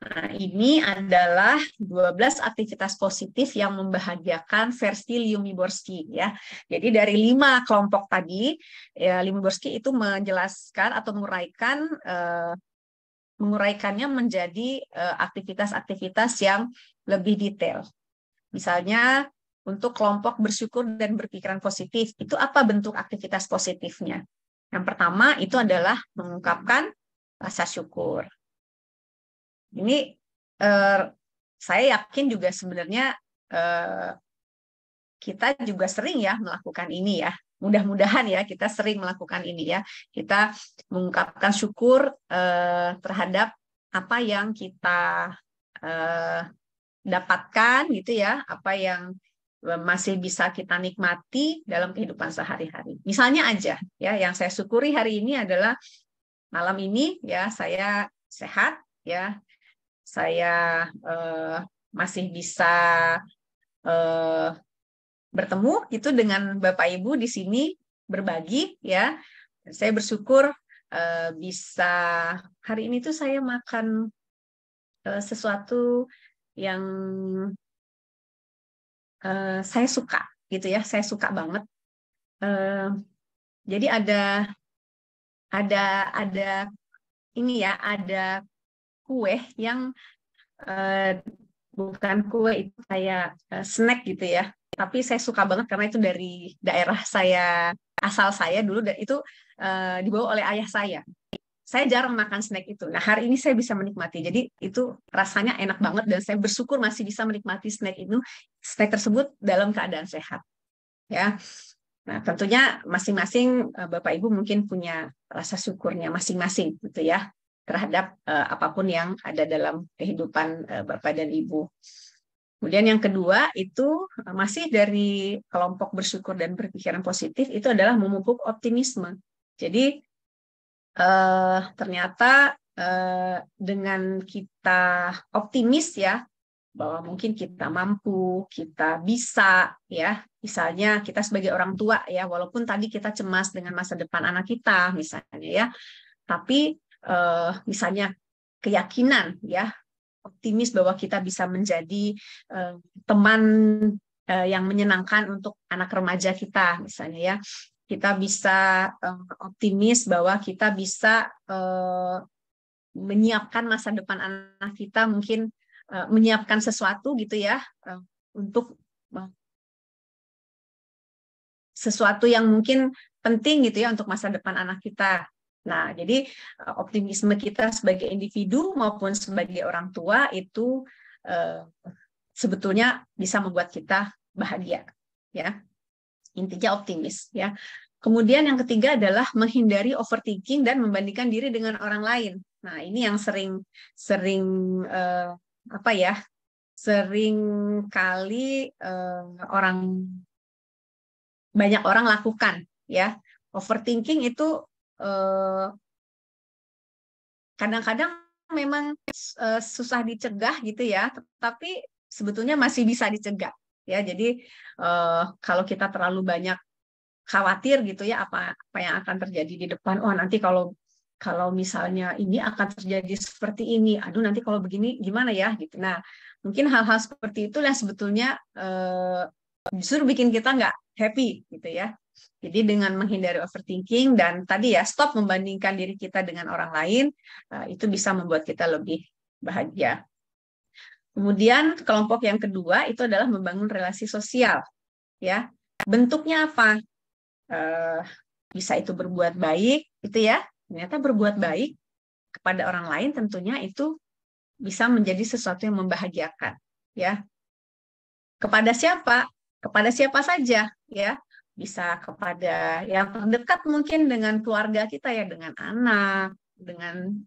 Nah, ini adalah 12 aktivitas positif yang membahagiakan versi Lyubomirsky ya. Jadi dari 5 kelompok tadi, ya, Lyubomirsky itu menjelaskan atau menguraikannya menjadi aktivitas-aktivitas yang lebih detail. Misalnya untuk kelompok bersyukur dan berpikiran positif, itu apa bentuk aktivitas positifnya? Yang pertama itu adalah mengungkapkan rasa syukur. Ini saya yakin juga sebenarnya kita juga sering ya melakukan ini ya. Mudah-mudahan ya kita sering melakukan ini ya. Kita mengungkapkan syukur terhadap apa yang kita dapatkan gitu ya, apa yang masih bisa kita nikmati dalam kehidupan sehari-hari. Misalnya aja ya, yang saya syukuri hari ini adalah malam ini ya saya sehat ya. Saya masih bisa bertemu itu dengan Bapak Ibu di sini berbagi ya. Saya bersyukur bisa hari ini tuh saya makan sesuatu yang saya suka gitu ya. Saya suka banget. Jadi ada ini ya, ada kue yang bukan kue itu kayak snack gitu ya, tapi saya suka banget karena itu dari daerah saya, asal saya dulu, dan itu dibawa oleh ayah saya. Saya jarang makan snack itu. Nah, hari ini saya bisa menikmati. Jadi itu rasanya enak banget dan saya bersyukur masih bisa menikmati snack tersebut dalam keadaan sehat. Ya. Nah, tentunya masing-masing Bapak Ibu mungkin punya rasa syukurnya masing-masing gitu ya, terhadap apapun yang ada dalam kehidupan Bapak dan Ibu. Kemudian yang kedua itu masih dari kelompok bersyukur dan berpikiran positif, itu adalah memupuk optimisme. Jadi ternyata dengan kita optimis ya, bahwa mungkin kita mampu, kita bisa, ya. Misalnya kita sebagai orang tua, ya, walaupun tadi kita cemas dengan masa depan anak kita, misalnya, ya, tapi misalnya keyakinan, ya, optimis bahwa kita bisa menjadi teman yang menyenangkan untuk anak remaja kita, misalnya, ya. Kita bisa optimis bahwa kita bisa menyiapkan masa depan anak kita, mungkin menyiapkan sesuatu gitu, ya, untuk sesuatu yang mungkin penting gitu, ya, untuk masa depan anak kita. Nah, jadi optimisme kita sebagai individu maupun sebagai orang tua itu sebetulnya bisa membuat kita bahagia, ya. Intinya optimis, ya. Kemudian yang ketiga adalah menghindari overthinking dan membandingkan diri dengan orang lain. Nah, ini yang sering kali banyak orang lakukan, ya. Overthinking itu kadang-kadang memang susah dicegah gitu, ya, tapi sebetulnya masih bisa dicegah, ya. Jadi kalau kita terlalu banyak khawatir gitu, ya, apa yang akan terjadi di depan. Oh, nanti kalau misalnya ini akan terjadi seperti ini, aduh nanti kalau begini gimana, ya, gitu. Nah, mungkin hal-hal seperti itulah sebetulnya justru bikin kita nggak happy gitu, ya. Jadi dengan menghindari overthinking dan tadi, ya, stop membandingkan diri kita dengan orang lain, itu bisa membuat kita lebih bahagia. Kemudian kelompok yang kedua itu adalah membangun relasi sosial, ya. Bentuknya apa? Bisa itu berbuat baik, itu, ya. Ternyata berbuat baik kepada orang lain tentunya itu bisa menjadi sesuatu yang membahagiakan, ya. Kepada siapa? Kepada siapa saja, ya. Bisa kepada yang terdekat mungkin dengan keluarga kita, ya, dengan anak, dengan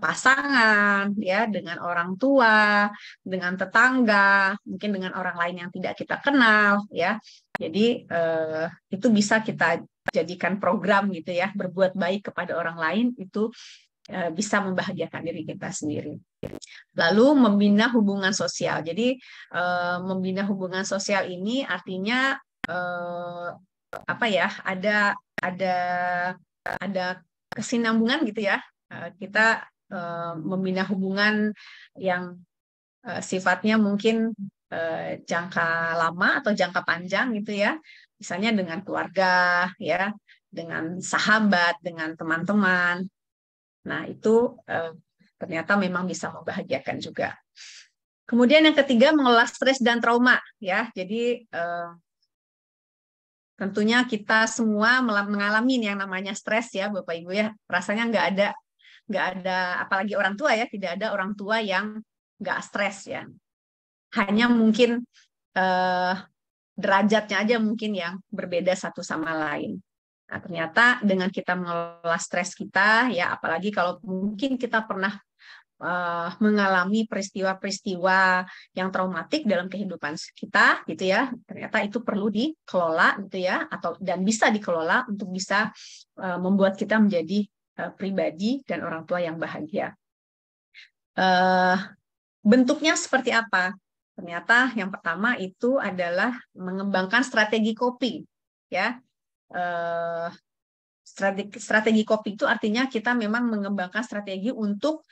pasangan, ya, dengan orang tua, dengan tetangga, mungkin dengan orang lain yang tidak kita kenal, ya. Jadi itu bisa kita jadikan program gitu, ya, berbuat baik kepada orang lain itu bisa membahagiakan diri kita sendiri. Lalu membina hubungan sosial. Jadi membina hubungan sosial ini artinya ada kesinambungan gitu, ya. Kita membina hubungan yang sifatnya mungkin jangka lama atau jangka panjang gitu, ya. Misalnya dengan keluarga, ya, dengan sahabat, dengan teman-teman. Nah, itu ternyata memang bisa membahagiakan juga. Kemudian yang ketiga, mengelola stres dan trauma, ya. Jadi tentunya kita semua mengalami yang namanya stres, ya, Bapak Ibu, ya. Rasanya nggak ada, apalagi orang tua, ya, tidak ada orang tua yang nggak stres, ya. Hanya mungkin derajatnya aja mungkin yang berbeda satu sama lain. Nah, ternyata dengan kita mengelola stres kita, ya, apalagi kalau mungkin kita pernah mengalami peristiwa-peristiwa yang traumatik dalam kehidupan kita, gitu, ya, ternyata itu perlu dikelola, gitu, ya, dan bisa dikelola untuk bisa membuat kita menjadi pribadi dan orang tua yang bahagia. Bentuknya seperti apa? Ternyata yang pertama itu adalah mengembangkan strategi coping, ya. Strategi coping itu artinya kita memang mengembangkan strategi untuk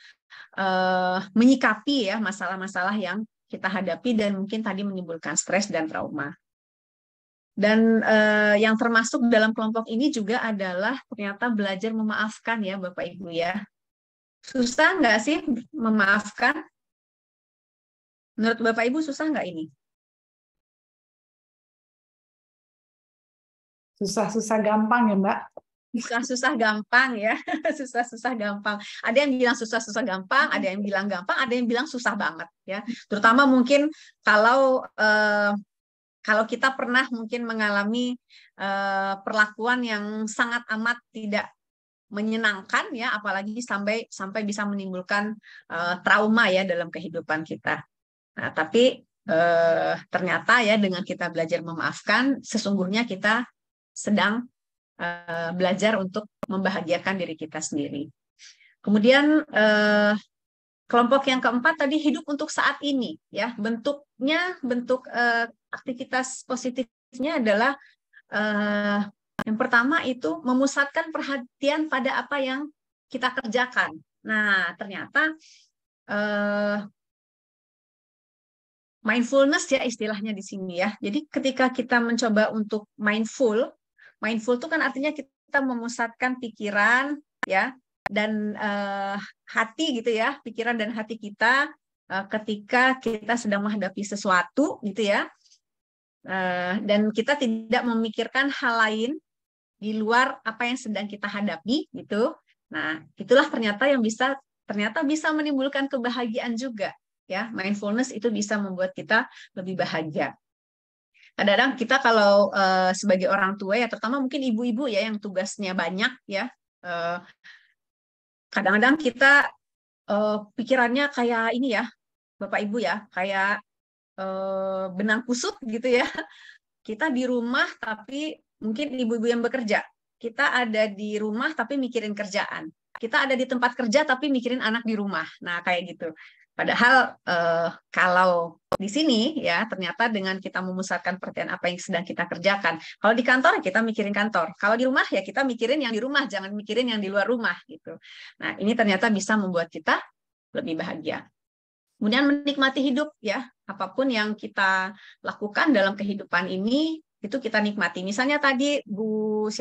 menyikapi, ya, masalah-masalah yang kita hadapi dan mungkin tadi menimbulkan stres dan trauma. Dan yang termasuk dalam kelompok ini juga adalah ternyata belajar memaafkan, ya, Bapak Ibu, ya. Susah nggak sih memaafkan? Menurut Bapak Ibu susah nggak ini? Susah-susah gampang, ya, Mbak. Susah-susah gampang, ya. Susah-susah gampang. Ada yang bilang susah-susah gampang, ada yang bilang gampang, ada yang bilang susah banget, ya. Terutama mungkin kalau kita pernah mungkin mengalami perlakuan yang sangat amat tidak menyenangkan, ya, apalagi sampai bisa menimbulkan trauma, ya, dalam kehidupan kita. Nah, tapi ternyata, ya, dengan kita belajar memaafkan, sesungguhnya kita sedang belajar untuk membahagiakan diri kita sendiri. Kemudian kelompok yang keempat tadi hidup untuk saat ini, ya. Bentuk aktivitas positifnya adalah yang pertama itu memusatkan perhatian pada apa yang kita kerjakan. Nah, ternyata mindfulness ya istilahnya di sini ya. Jadi ketika kita mencoba untuk mindful itu kan artinya kita memusatkan pikiran ya dan hati gitu ya, pikiran dan hati kita ketika kita sedang menghadapi sesuatu gitu ya. Dan kita tidak memikirkan hal lain di luar apa yang sedang kita hadapi gitu. Nah, itulah ternyata bisa menimbulkan kebahagiaan juga ya. Mindfulness itu bisa membuat kita lebih bahagia. Kadang-kadang kita kalau sebagai orang tua ya, terutama mungkin ibu-ibu ya yang tugasnya banyak ya. Kadang-kadang kita pikirannya kayak ini ya, Bapak Ibu ya, kayak benang kusut gitu ya. Kita di rumah tapi mungkin ibu-ibu yang bekerja. Kita ada di rumah tapi mikirin kerjaan. Kita ada di tempat kerja tapi mikirin anak di rumah. Nah, kayak gitu. Padahal kalau di sini ya ternyata dengan kita memusatkan perhatian apa yang sedang kita kerjakan. Kalau di kantor kita mikirin kantor. Kalau di rumah ya kita mikirin yang di rumah, jangan mikirin yang di luar rumah gitu. Nah, ini ternyata bisa membuat kita lebih bahagia. Kemudian menikmati hidup ya, apapun yang kita lakukan dalam kehidupan ini itu kita nikmati. Misalnya tadi Bu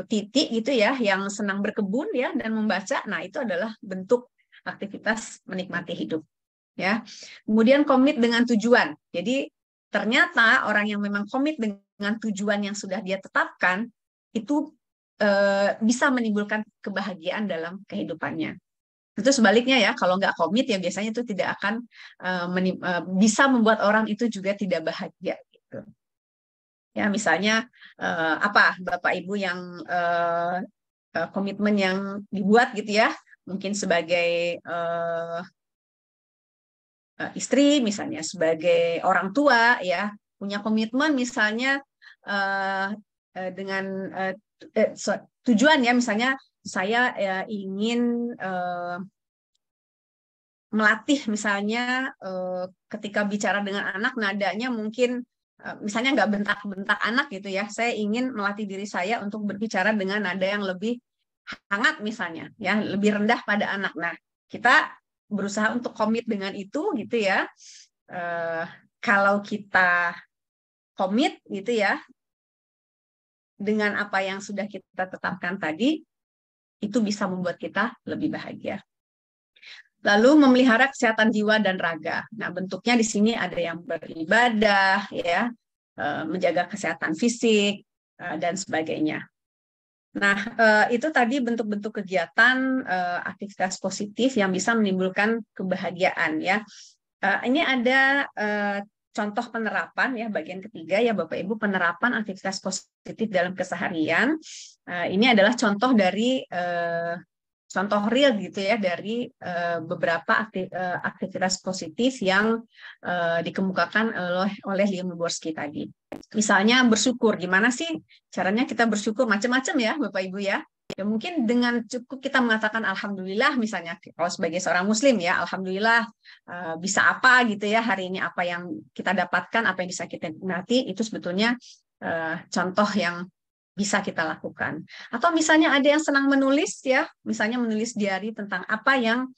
Titi gitu ya, yang senang berkebun ya dan membaca. Nah, itu adalah bentuk aktivitas menikmati hidup ya. Kemudian komit dengan tujuan. Jadi ternyata orang yang memang komit dengan tujuan yang sudah dia tetapkan itu bisa menimbulkan kebahagiaan dalam kehidupannya. Itu sebaliknya ya, kalau nggak komit ya biasanya itu tidak akan bisa membuat orang itu juga tidak bahagia gitu. Ya misalnya Bapak Ibu yang komitmen yang dibuat gitu ya, mungkin sebagai istri misalnya, sebagai orang tua ya, punya komitmen misalnya dengan tujuan ya, misalnya saya ingin melatih misalnya ketika bicara dengan anak nadanya mungkin misalnya nggak bentak-bentak anak gitu ya. Saya ingin melatih diri saya untuk berbicara dengan nada yang lebih hangat misalnya, ya lebih rendah pada anak. Nah, kita berusaha untuk komit dengan itu gitu ya. Kalau kita komit gitu ya dengan apa yang sudah kita tetapkan tadi, itu bisa membuat kita lebih bahagia. Lalu memelihara kesehatan jiwa dan raga. Nah, bentuknya di sini ada yang beribadah, ya, menjaga kesehatan fisik dan sebagainya. Nah, itu tadi bentuk-bentuk kegiatan aktivitas positif yang bisa menimbulkan kebahagiaan, ya. Ini ada contoh penerapan ya, bagian ketiga ya Bapak Ibu, penerapan aktivitas positif dalam keseharian. Ini adalah contoh dari contoh real gitu ya dari beberapa aktivitas positif yang dikemukakan oleh Liam Wygotsky tadi. Misalnya bersyukur, gimana sih caranya kita bersyukur? Macam-macam ya Bapak Ibu ya. Ya mungkin dengan cukup kita mengatakan alhamdulillah misalnya kalau sebagai seorang muslim ya alhamdulillah bisa apa gitu ya hari ini, apa yang kita dapatkan, apa yang bisa kita nikmati, itu sebetulnya contoh yang bisa kita lakukan. Atau misalnya ada yang senang menulis ya, misalnya menulis diari tentang apa yang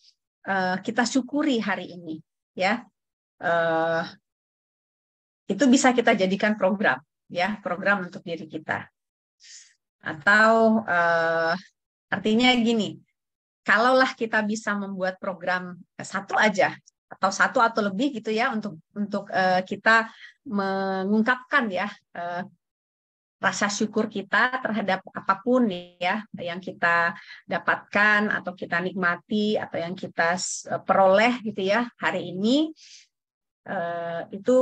kita syukuri hari ini ya. Itu bisa kita jadikan program ya, program untuk diri kita. Atau artinya gini, kalaulah kita bisa membuat program satu aja atau lebih gitu ya untuk kita mengungkapkan ya rasa syukur kita terhadap apapun ya yang kita dapatkan atau kita nikmati atau yang kita peroleh gitu ya hari ini, itu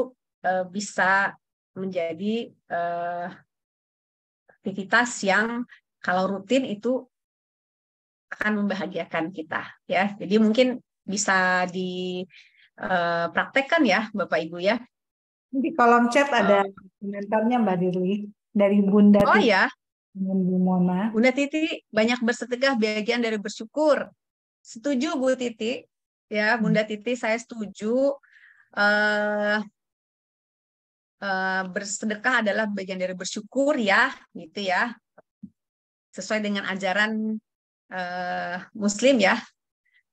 bisa menjadi aktivitas yang kalau rutin itu akan membahagiakan kita ya. Jadi mungkin bisa dipraktekkan ya Bapak Ibu ya. Di kolom chat ada komentarnya Mbak Dirli dari Bunda Oh Titi. ya. Bu Mona. Bunda Titi banyak bersedekah, bagian dari bersyukur. setuju Bu Titi, ya Bunda Titi, saya setuju. Bersedekah adalah bagian dari bersyukur ya, gitu ya, sesuai dengan ajaran Muslim ya.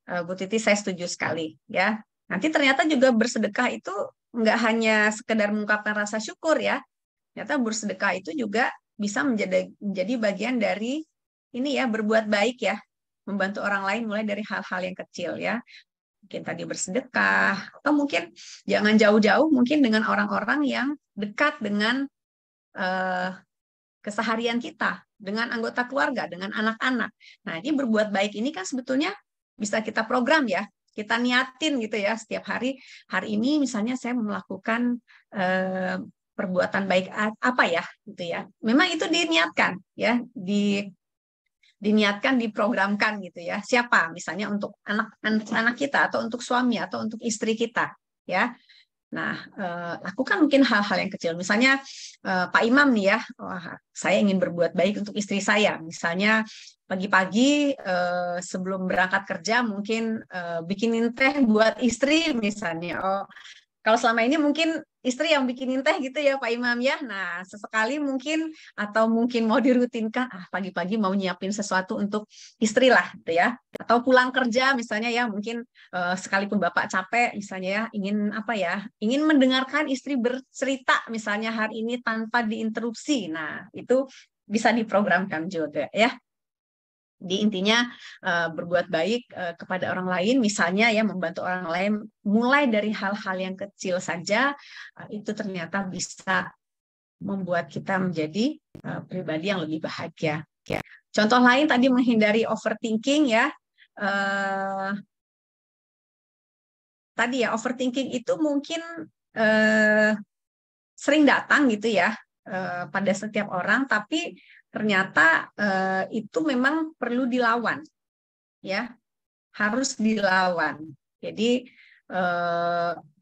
Bu Titi, saya setuju sekali ya. Nanti ternyata juga bersedekah itu nggak hanya sekedar mengungkapkan rasa syukur ya. Ternyata bersedekah itu juga bisa menjadi bagian dari ini ya, berbuat baik ya, membantu orang lain mulai dari hal-hal yang kecil ya. Mungkin tadi bersedekah, atau mungkin jangan jauh-jauh, mungkin dengan orang-orang yang dekat dengan keseharian kita, dengan anggota keluarga, dengan anak-anak. Nah, ini berbuat baik ini kan sebetulnya bisa kita program ya, kita niatin gitu ya, setiap hari ini misalnya saya melakukan perbuatan baik apa ya, gitu ya. Memang itu diniatkan ya, diniatkan, diprogramkan gitu ya. Siapa? Misalnya untuk anak kita, atau untuk suami, atau untuk istri kita, ya. Nah, lakukan mungkin hal-hal yang kecil. Misalnya Pak Imam nih ya, saya ingin berbuat baik untuk istri saya. Misalnya pagi-pagi sebelum berangkat kerja mungkin bikinin teh buat istri misalnya. Kalau selama ini mungkin istri yang bikinin teh gitu ya Pak Imam ya. Nah, sesekali mungkin, atau mungkin mau dirutinkan, pagi-pagi mau nyiapin sesuatu untuk istri lah gitu ya. Atau pulang kerja misalnya ya, mungkin sekalipun Bapak capek misalnya ya, ingin apa ya, ingin mendengarkan istri bercerita misalnya hari ini tanpa diinterupsi. Nah, itu bisa diprogramkan juga ya. Di intinya berbuat baik kepada orang lain, misalnya ya membantu orang lain mulai dari hal-hal yang kecil saja, itu ternyata bisa membuat kita menjadi pribadi yang lebih bahagia. Ya. Contoh lain tadi menghindari overthinking ya. Tadi ya overthinking itu mungkin sering datang gitu ya pada setiap orang, tapi ternyata itu memang perlu dilawan, ya, harus dilawan. Jadi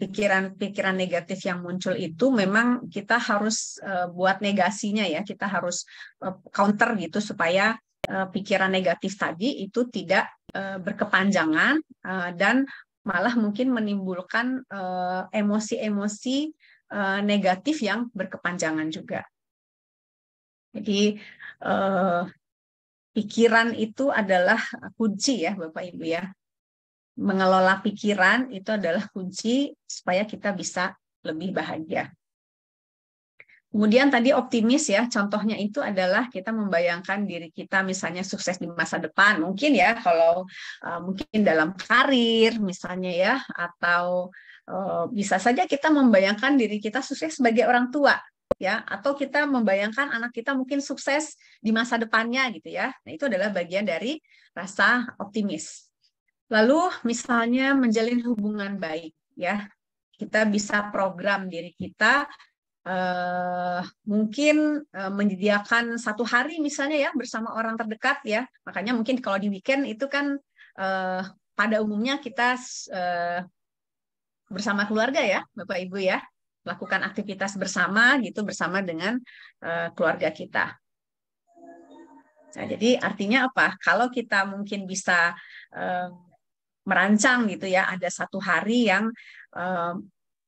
pikiran-pikiran negatif yang muncul itu memang kita harus buat negasinya ya, kita harus counter gitu supaya pikiran negatif tadi itu tidak berkepanjangan dan malah mungkin menimbulkan emosi-emosi negatif yang berkepanjangan juga. Jadi pikiran itu adalah kunci ya Bapak Ibu ya. Mengelola pikiran itu adalah kunci supaya kita bisa lebih bahagia. Kemudian tadi optimis ya, contohnya itu adalah kita membayangkan diri kita misalnya sukses di masa depan. Mungkin ya kalau mungkin dalam karir misalnya ya, atau bisa saja kita membayangkan diri kita sukses sebagai orang tua. Ya, atau kita membayangkan anak kita mungkin sukses di masa depannya gitu ya. Nah, itu adalah bagian dari rasa optimis. Lalu misalnya menjalin hubungan baik ya. Kita bisa program diri kita mungkin menyediakan satu hari misalnya ya bersama orang terdekat ya. Makanya mungkin kalau di weekend itu kan pada umumnya kita bersama keluarga ya, Bapak Ibu ya. Lakukan aktivitas bersama gitu, bersama dengan keluarga kita. Nah, jadi artinya apa? Kalau kita mungkin bisa merancang gitu ya, ada satu hari yang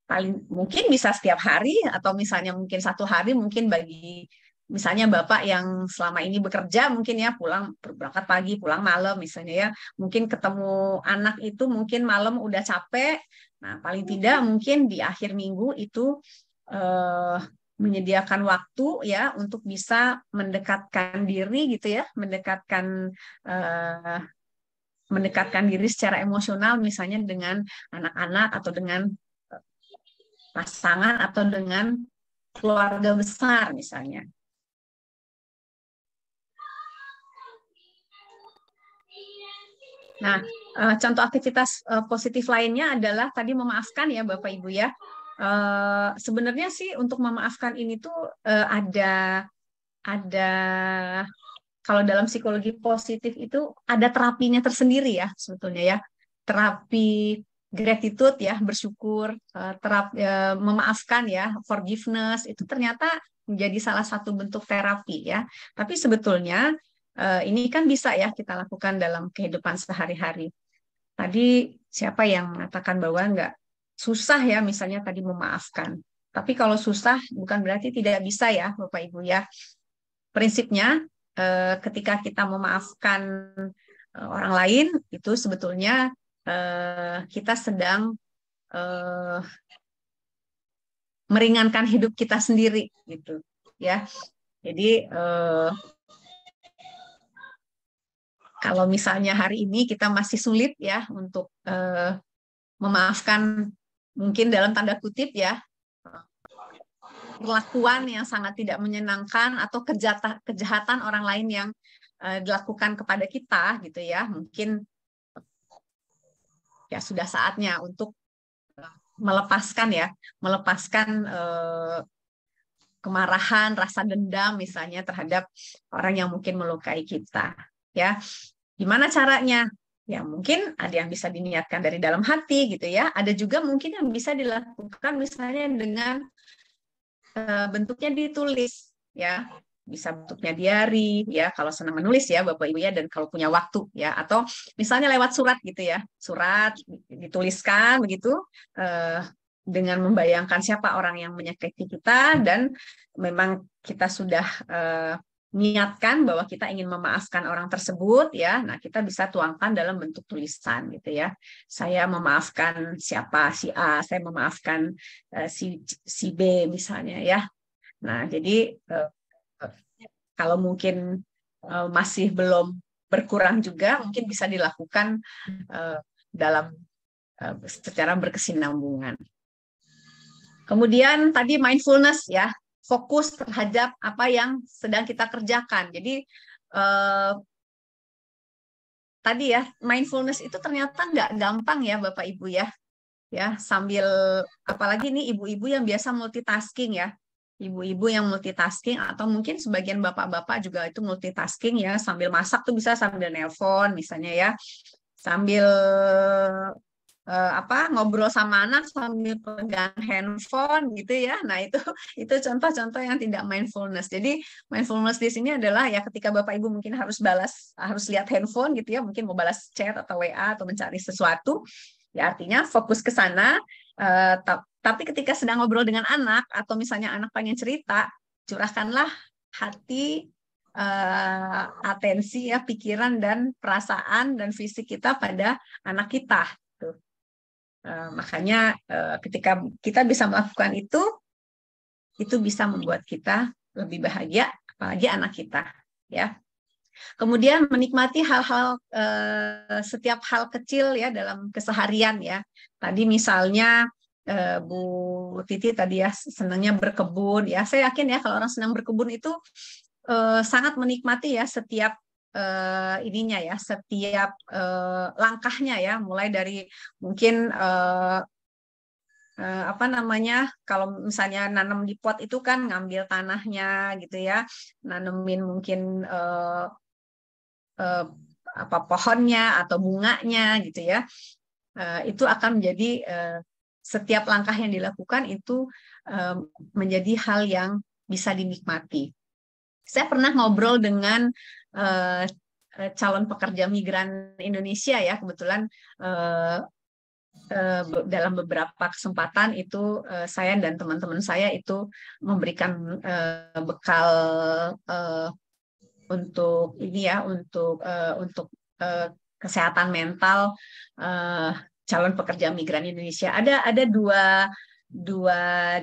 paling mungkin bisa setiap hari, atau misalnya mungkin satu hari mungkin bagi misalnya Bapak yang selama ini bekerja mungkin ya pulang berangkat pagi pulang malam misalnya ya, mungkin ketemu anak itu mungkin malam udah capek. Nah, paling tidak mungkin di akhir minggu itu menyediakan waktu ya untuk bisa mendekatkan diri gitu ya, mendekatkan diri secara emosional misalnya dengan anak-anak atau dengan pasangan atau dengan keluarga besar misalnya. Nah, contoh aktivitas positif lainnya adalah tadi memaafkan ya Bapak Ibu ya. Sebenarnya sih untuk memaafkan ini tuh ada kalau dalam psikologi positif itu ada terapinya tersendiri ya sebetulnya ya. Terapi gratitude ya, bersyukur, memaafkan ya, forgiveness itu ternyata menjadi salah satu bentuk terapi ya. Tapi sebetulnya ini kan bisa ya kita lakukan dalam kehidupan sehari-hari. tadi siapa yang mengatakan bahwa nggak susah ya, misalnya tadi memaafkan. Tapi kalau susah bukan berarti tidak bisa ya, Bapak Ibu ya. Prinsipnya ketika kita memaafkan orang lain itu sebetulnya kita sedang meringankan hidup kita sendiri gitu ya. Jadi kalau misalnya hari ini kita masih sulit ya untuk memaafkan, mungkin dalam tanda kutip ya, perlakuan yang sangat tidak menyenangkan atau kejahatan orang lain yang dilakukan kepada kita gitu ya, mungkin ya sudah saatnya untuk melepaskan kemarahan, rasa dendam misalnya terhadap orang yang mungkin melukai kita ya. Gimana caranya? Ya mungkin ada yang bisa diniatkan dari dalam hati gitu ya. Ada juga mungkin yang bisa dilakukan misalnya dengan bentuknya ditulis ya. Bisa bentuknya diary ya, kalau senang menulis ya Bapak Ibu ya, dan kalau punya waktu ya, atau misalnya lewat surat gitu ya. Surat dituliskan begitu dengan membayangkan siapa orang yang menyakiti kita, dan memang kita sudah niatkan bahwa kita ingin memaafkan orang tersebut ya. Nah, kita bisa tuangkan dalam bentuk tulisan gitu ya. Saya memaafkan siapa, si A, saya memaafkan si B misalnya ya. Nah, jadi kalau mungkin masih belum berkurang juga, mungkin bisa dilakukan dalam secara berkesinambungan. Kemudian tadi mindfulness ya, fokus terhadap apa yang sedang kita kerjakan. Jadi tadi ya, mindfulness itu ternyata nggak gampang ya Bapak Ibu ya. Ya, sambil apalagi nih ibu-ibu yang biasa multitasking ya. Ibu-ibu yang multitasking, atau mungkin sebagian bapak-bapak juga itu multitasking ya, sambil masak tuh bisa sambil nelpon misalnya ya. Sambil ngobrol sama anak sambil pegang handphone gitu ya. Nah, itu contoh-contoh yang tidak mindfulness. Jadi mindfulness di sini adalah ya ketika Bapak Ibu mungkin harus lihat handphone gitu ya, mungkin mau balas chat atau WA atau mencari sesuatu. Ya artinya fokus ke sana, tapi ketika sedang ngobrol dengan anak atau misalnya anak pengen cerita, curahkanlah hati, atensi ya, pikiran dan perasaan dan fisik kita pada anak kita. Makanya ketika kita bisa melakukan itu bisa membuat kita lebih bahagia, apalagi anak kita, ya. Kemudian menikmati hal-hal setiap hal kecil ya dalam keseharian ya. Tadi misalnya Bu Titi tadi ya senangnya berkebun ya. Saya yakin ya kalau orang senang berkebun itu sangat menikmati ya setiap ininya ya, setiap langkahnya ya, mulai dari mungkin kalau misalnya nanam di pot itu kan ngambil tanahnya gitu ya, nanemin mungkin pohonnya atau bunganya gitu ya, itu akan menjadi setiap langkah yang dilakukan itu menjadi hal yang bisa dinikmati. Saya pernah ngobrol dengan calon pekerja migran Indonesia ya, kebetulan dalam beberapa kesempatan itu saya dan teman-teman saya itu memberikan bekal untuk ini ya, untuk kesehatan mental calon pekerja migran Indonesia. Ada dua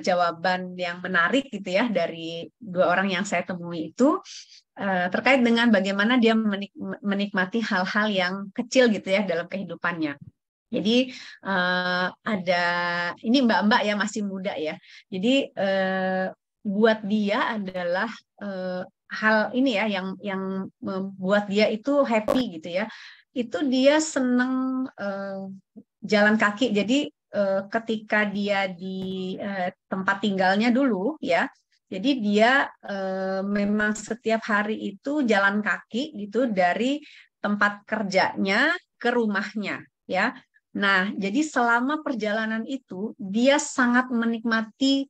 jawaban yang menarik gitu ya dari dua orang yang saya temui itu terkait dengan bagaimana dia menikmati hal-hal yang kecil gitu ya dalam kehidupannya. Jadi ada ini mbak-mbak ya, masih muda ya. Jadi buat dia adalah hal ini ya yang membuat dia itu happy gitu ya. Itu dia senang jalan kaki. Jadi ketika dia di tempat tinggalnya dulu ya, jadi dia memang setiap hari itu jalan kaki gitu dari tempat kerjanya ke rumahnya ya. Nah, jadi selama perjalanan itu dia sangat menikmati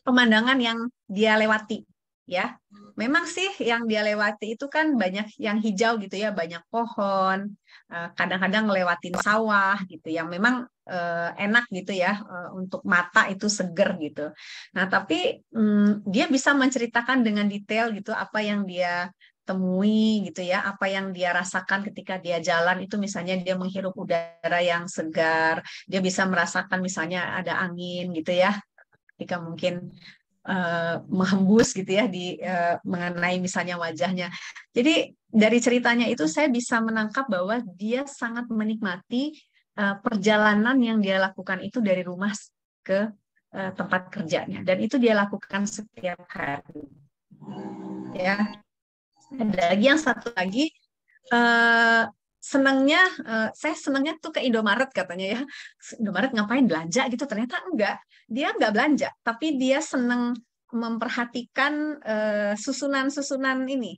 pemandangan yang dia lewati ya. Memang sih yang dia lewati itu kan banyak yang hijau gitu ya, banyak pohon, kadang-kadang ngelewatin sawah gitu yang memang enak gitu ya, untuk mata itu seger gitu. Nah, tapi dia bisa menceritakan dengan detail gitu apa yang dia temui gitu ya, apa yang dia rasakan ketika dia jalan itu, misalnya dia menghirup udara yang segar, dia bisa merasakan misalnya ada angin gitu ya, ketika mungkin menghembus gitu ya di mengenai misalnya wajahnya. Jadi dari ceritanya itu saya bisa menangkap bahwa dia sangat menikmati perjalanan yang dia lakukan itu dari rumah ke tempat kerjanya, dan itu dia lakukan setiap hari. Ya, ada lagi yang satu lagi, senangnya, saya senangnya tuh ke Indomaret katanya ya. Indomaret ngapain belanja gitu? Ternyata enggak. Dia enggak belanja, tapi dia senang memperhatikan susunan-susunan ini,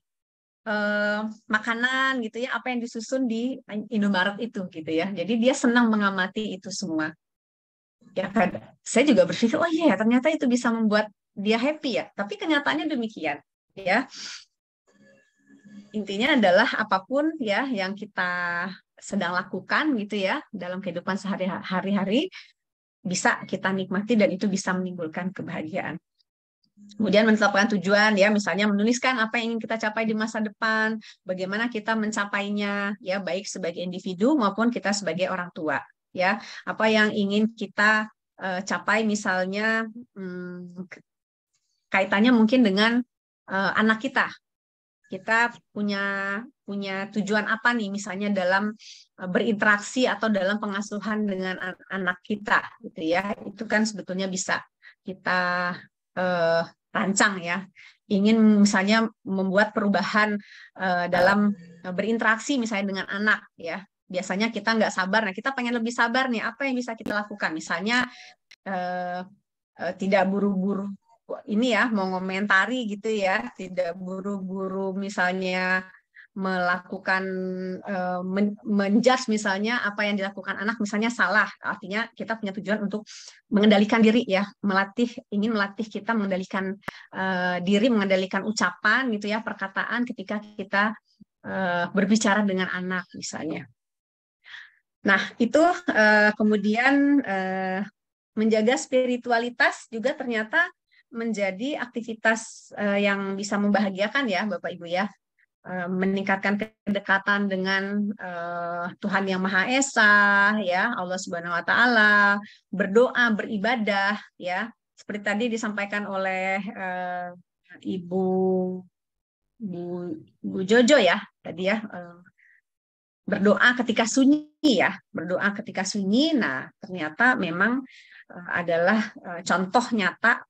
makanan gitu ya, apa yang disusun di Indomaret itu gitu ya. Jadi dia senang mengamati itu semua. Ya kan, saya juga berpikir, oh iya, ternyata itu bisa membuat dia happy ya. Tapi kenyataannya demikian, ya. Intinya adalah apapun ya yang kita sedang lakukan gitu ya dalam kehidupan sehari-hari, bisa kita nikmati dan itu bisa menimbulkan kebahagiaan. Kemudian menetapkan tujuan ya, misalnya menuliskan apa yang ingin kita capai di masa depan, bagaimana kita mencapainya ya, baik sebagai individu maupun kita sebagai orang tua ya. Apa yang ingin kita capai misalnya, kaitannya mungkin dengan anak kita. Kita punya tujuan apa nih, misalnya dalam berinteraksi atau dalam pengasuhan dengan anak kita gitu ya. Itu kan sebetulnya bisa kita rancang ya. Ingin misalnya membuat perubahan dalam berinteraksi misalnya dengan anak ya. Biasanya kita nggak sabar, nah kita pengen lebih sabar nih, apa yang bisa kita lakukan? Misalnya tidak buru-buru ini ya, mau ngomentari gitu ya, tidak buru-buru misalnya melakukan menjudge misalnya apa yang dilakukan anak misalnya salah. Artinya kita punya tujuan untuk mengendalikan diri ya, ingin melatih kita mengendalikan diri, mengendalikan ucapan gitu ya, perkataan ketika kita berbicara dengan anak misalnya. Nah, itu kemudian menjaga spiritualitas juga ternyata menjadi aktivitas yang bisa membahagiakan ya Bapak Ibu ya. Meningkatkan kedekatan dengan Tuhan Yang Maha Esa ya, Allah Subhanahu wa taala, berdoa, beribadah ya. Seperti tadi disampaikan oleh Ibu Jojo ya tadi ya, berdoa ketika sunyi ya, berdoa ketika sunyi. Nah, ternyata memang adalah contoh nyata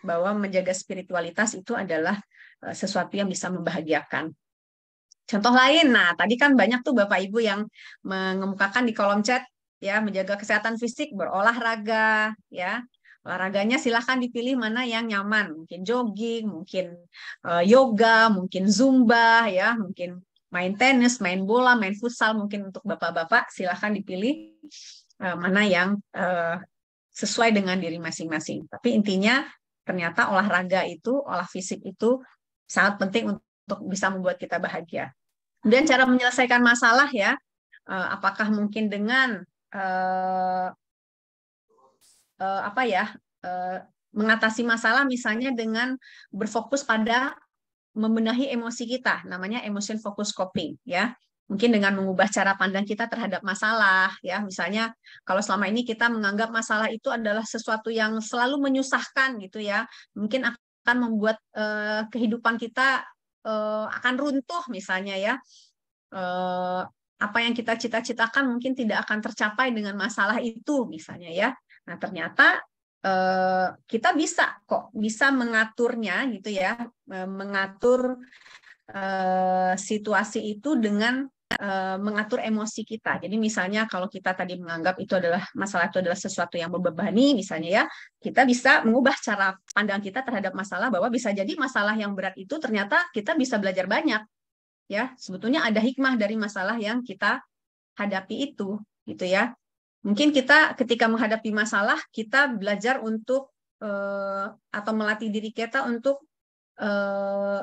bahwa menjaga spiritualitas itu adalah sesuatu yang bisa membahagiakan. Contoh lain, nah tadi kan banyak tuh Bapak Ibu yang mengemukakan di kolom chat ya, menjaga kesehatan fisik, berolahraga ya. Olahraganya silahkan dipilih mana yang nyaman, mungkin jogging, mungkin yoga, mungkin zumba ya, mungkin main tenis, main bola, main futsal, mungkin untuk bapak-bapak silahkan dipilih mana yang sesuai dengan diri masing-masing. Tapi intinya ternyata olahraga itu, olah fisik itu sangat penting untuk bisa membuat kita bahagia. Kemudian cara menyelesaikan masalah ya, apakah mungkin dengan mengatasi masalah misalnya dengan berfokus pada membenahi emosi kita, namanya emotion focus coping ya. Mungkin dengan mengubah cara pandang kita terhadap masalah ya. Misalnya kalau selama ini kita menganggap masalah itu adalah sesuatu yang selalu menyusahkan gitu ya, mungkin akan membuat kehidupan kita akan runtuh misalnya ya. Apa yang kita cita-citakan mungkin tidak akan tercapai dengan masalah itu misalnya ya. Nah, ternyata kita bisa mengaturnya gitu ya, mengatur situasi itu dengan mengatur emosi kita. Jadi misalnya kalau kita tadi menganggap itu adalah masalah, itu adalah sesuatu yang membebani misalnya ya, kita bisa mengubah cara pandang kita terhadap masalah, bahwa bisa jadi masalah yang berat itu ternyata kita bisa belajar banyak ya. Sebetulnya ada hikmah dari masalah yang kita hadapi itu gitu ya. Mungkin kita ketika menghadapi masalah, kita belajar untuk atau melatih diri kita untuk eh,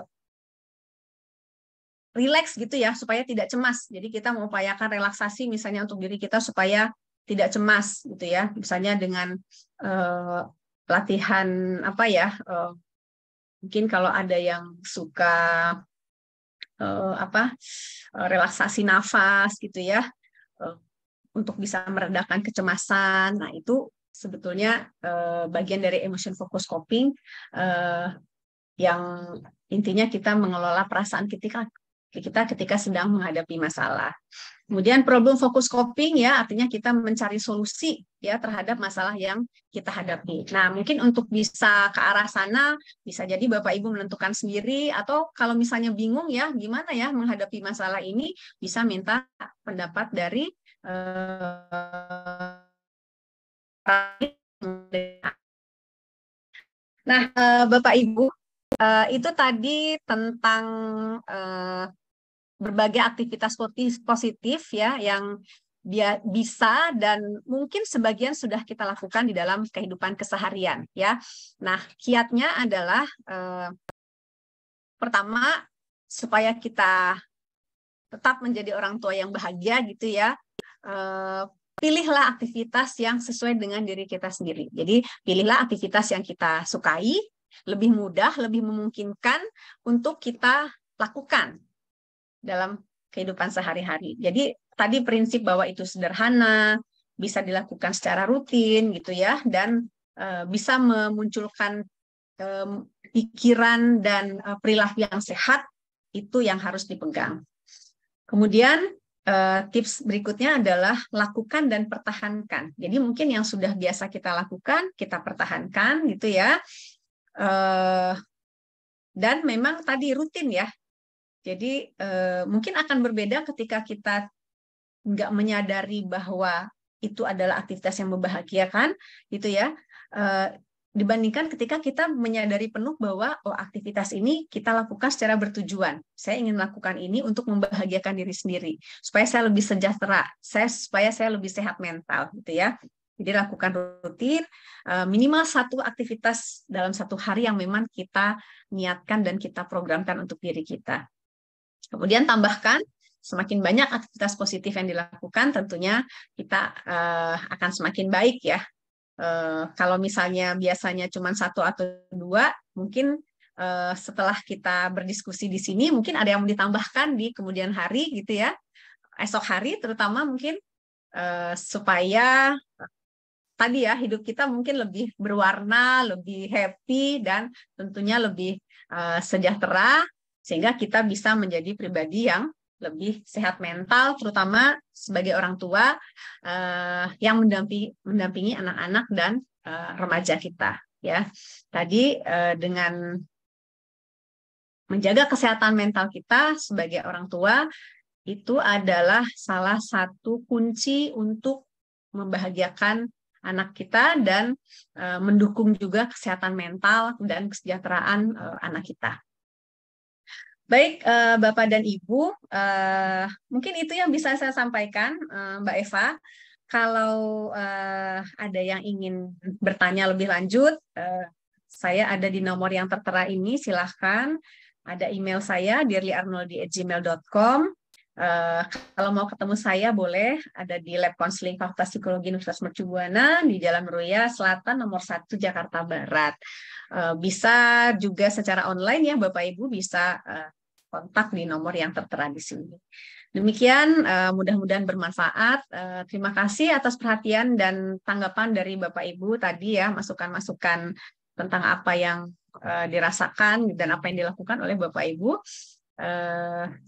rileks gitu ya, supaya tidak cemas. Jadi kita mengupayakan relaksasi misalnya untuk diri kita supaya tidak cemas gitu ya. Misalnya dengan eh, latihan apa ya? Mungkin kalau ada yang suka relaksasi nafas gitu ya, eh, untuk bisa meredakan kecemasan. Nah, itu sebetulnya bagian dari emotion focus coping, yang intinya kita mengelola perasaan kita ketika sedang menghadapi masalah. Kemudian problem focus coping ya, artinya kita mencari solusi ya terhadap masalah yang kita hadapi. Nah, mungkin untuk bisa ke arah sana, bisa jadi Bapak Ibu menentukan sendiri, atau kalau misalnya bingung ya gimana ya menghadapi masalah ini, bisa minta pendapat dari Nah, Bapak Ibu, itu tadi tentang berbagai aktivitas positif ya yang dia bisa dan mungkin sebagian sudah kita lakukan di dalam kehidupan keseharian ya. Nah, kiatnya adalah pertama, supaya kita tetap menjadi orang tua yang bahagia gitu ya. Pilihlah aktivitas yang sesuai dengan diri kita sendiri. Jadi pilihlah aktivitas yang kita sukai, lebih mudah, lebih memungkinkan untuk kita lakukan dalam kehidupan sehari-hari. Jadi tadi prinsip bahwa itu sederhana, bisa dilakukan secara rutin gitu ya, dan bisa memunculkan pikiran dan perilaku yang sehat, itu yang harus dipegang. Kemudian tips berikutnya adalah lakukan dan pertahankan. Jadi mungkin yang sudah biasa kita lakukan, kita pertahankan gitu ya. Dan memang tadi rutin ya. Jadi mungkin akan berbeda ketika kita nggak menyadari bahwa itu adalah aktivitas yang membahagiakan gitu ya. Dibandingkan ketika kita menyadari penuh bahwa aktivitas ini kita lakukan secara bertujuan. Saya ingin melakukan ini untuk membahagiakan diri sendiri, supaya saya lebih sejahtera, supaya saya lebih sehat mental, gitu ya. Jadi lakukan rutin, minimal satu aktivitas dalam satu hari yang memang kita niatkan dan kita programkan untuk diri kita. Kemudian tambahkan, semakin banyak aktivitas positif yang dilakukan, tentunya kita akan semakin baik ya. Kalau misalnya biasanya cuma 1 atau 2, mungkin setelah kita berdiskusi di sini, mungkin ada yang mau ditambahkan di kemudian hari gitu ya, esok hari terutama mungkin supaya tadi ya hidup kita mungkin lebih berwarna, lebih happy, dan tentunya lebih sejahtera, sehingga kita bisa menjadi pribadi yang lebih sehat mental, terutama sebagai orang tua yang mendampingi anak-anak dan remaja kita. Ya, tadi dengan menjaga kesehatan mental kita sebagai orang tua itu adalah salah satu kunci untuk membahagiakan anak kita dan mendukung juga kesehatan mental dan kesejahteraan anak kita. Baik, Bapak dan Ibu, mungkin itu yang bisa saya sampaikan, Mbak Eva. Kalau ada yang ingin bertanya lebih lanjut, saya ada di nomor yang tertera ini, silahkan. Ada email saya, dearlyarnoldi@gmail.com. Kalau mau ketemu saya, boleh ada di Lab Konseling Fakultas Psikologi Universitas Mercu Buana di Jalan Meruya Selatan nomor 1 Jakarta Barat. Bisa juga secara online ya, Bapak Ibu bisa kontak di nomor yang tertera di sini. Demikian, mudah-mudahan bermanfaat. Terima kasih atas perhatian dan tanggapan dari Bapak Ibu tadi ya, masukan-masukan tentang apa yang dirasakan dan apa yang dilakukan oleh Bapak Ibu.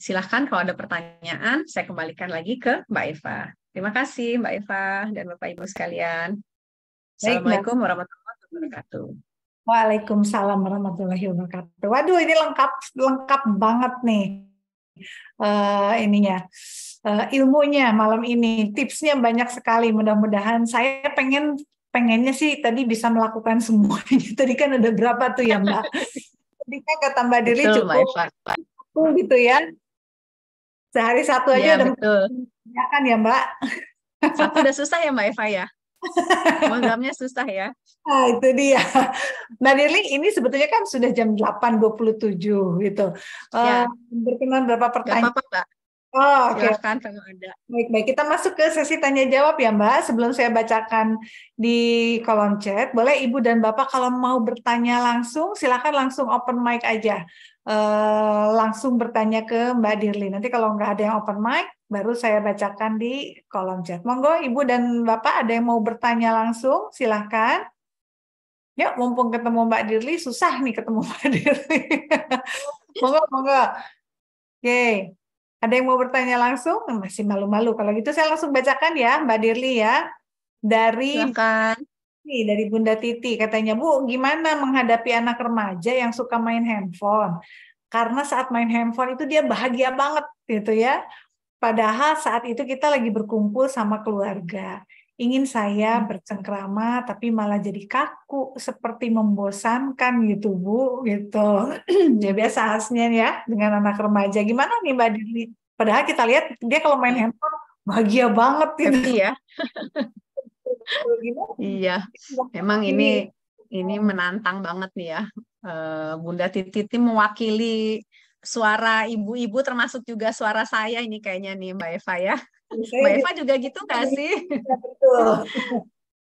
Silahkan kalau ada pertanyaan, saya kembalikan lagi ke Mbak Eva. Terima kasih Mbak Eva dan Bapak Ibu sekalian. Assalamualaikum warahmatullahi wabarakatuh. Waalaikumsalam warahmatullahi wabarakatuh. Waduh, ini lengkap banget nih ilmunya malam ini. Tipsnya banyak sekali. Mudah-mudahan saya pengennya sih tadi bisa melakukan semuanya. Tadi kan ada berapa tuh ya Mbak? Tadi kan kata Mbak Dili cukup gitu ya. Sehari 1 aja ya, udah betul. Ya kan ya Mbak? 1 udah susah ya Mbak Eva ya? Menggamnya susah ya. Nah, itu dia. Mbak Dirli, ini sebetulnya kan sudah jam 8.27 gitu. Eh, Ya, berkenan berapa nggak pertanyaan? apa-apa, Mbak. Oh, oke. Silahkan kalau ada. Baik-baik. Kita masuk ke sesi tanya jawab ya, Mbak. Sebelum saya bacakan di kolom chat, boleh Ibu dan Bapak kalau mau bertanya langsung, silakan langsung open mic aja. Langsung bertanya ke Mbak Dirli. Nanti kalau nggak ada yang open mic, baru saya bacakan di kolom chat. Monggo, Ibu dan Bapak ada yang mau bertanya langsung, silakan. Yuk, mumpung ketemu Mbak Dirli, susah nih ketemu Mbak Dirli. Monggo, monggo. Oke, ada yang mau bertanya langsung? Masih malu-malu. Kalau gitu saya langsung bacakan ya, Mbak Dirli ya. Dari Silahkan. dari Bunda Titi katanya, Bu, gimana menghadapi anak remaja yang suka main handphone? Karena saat main handphone itu dia bahagia banget gitu ya. Padahal saat itu kita lagi berkumpul sama keluarga. Ingin saya bercengkrama tapi malah jadi kaku, seperti membosankan gitu, Bu, gitu. Ya biasa khasnya ya dengan anak remaja. Gimana nih Mbak Dili? Padahal kita lihat dia kalau main Ya, handphone bahagia banget gitu. happy ya. Gimana? Iya, memang ini menantang banget nih ya. Bunda Titi mewakili suara ibu-ibu termasuk juga suara saya ini kayaknya nih Mbak Eva ya. Saya Mbak Eva juga gitu nggak sih? betul.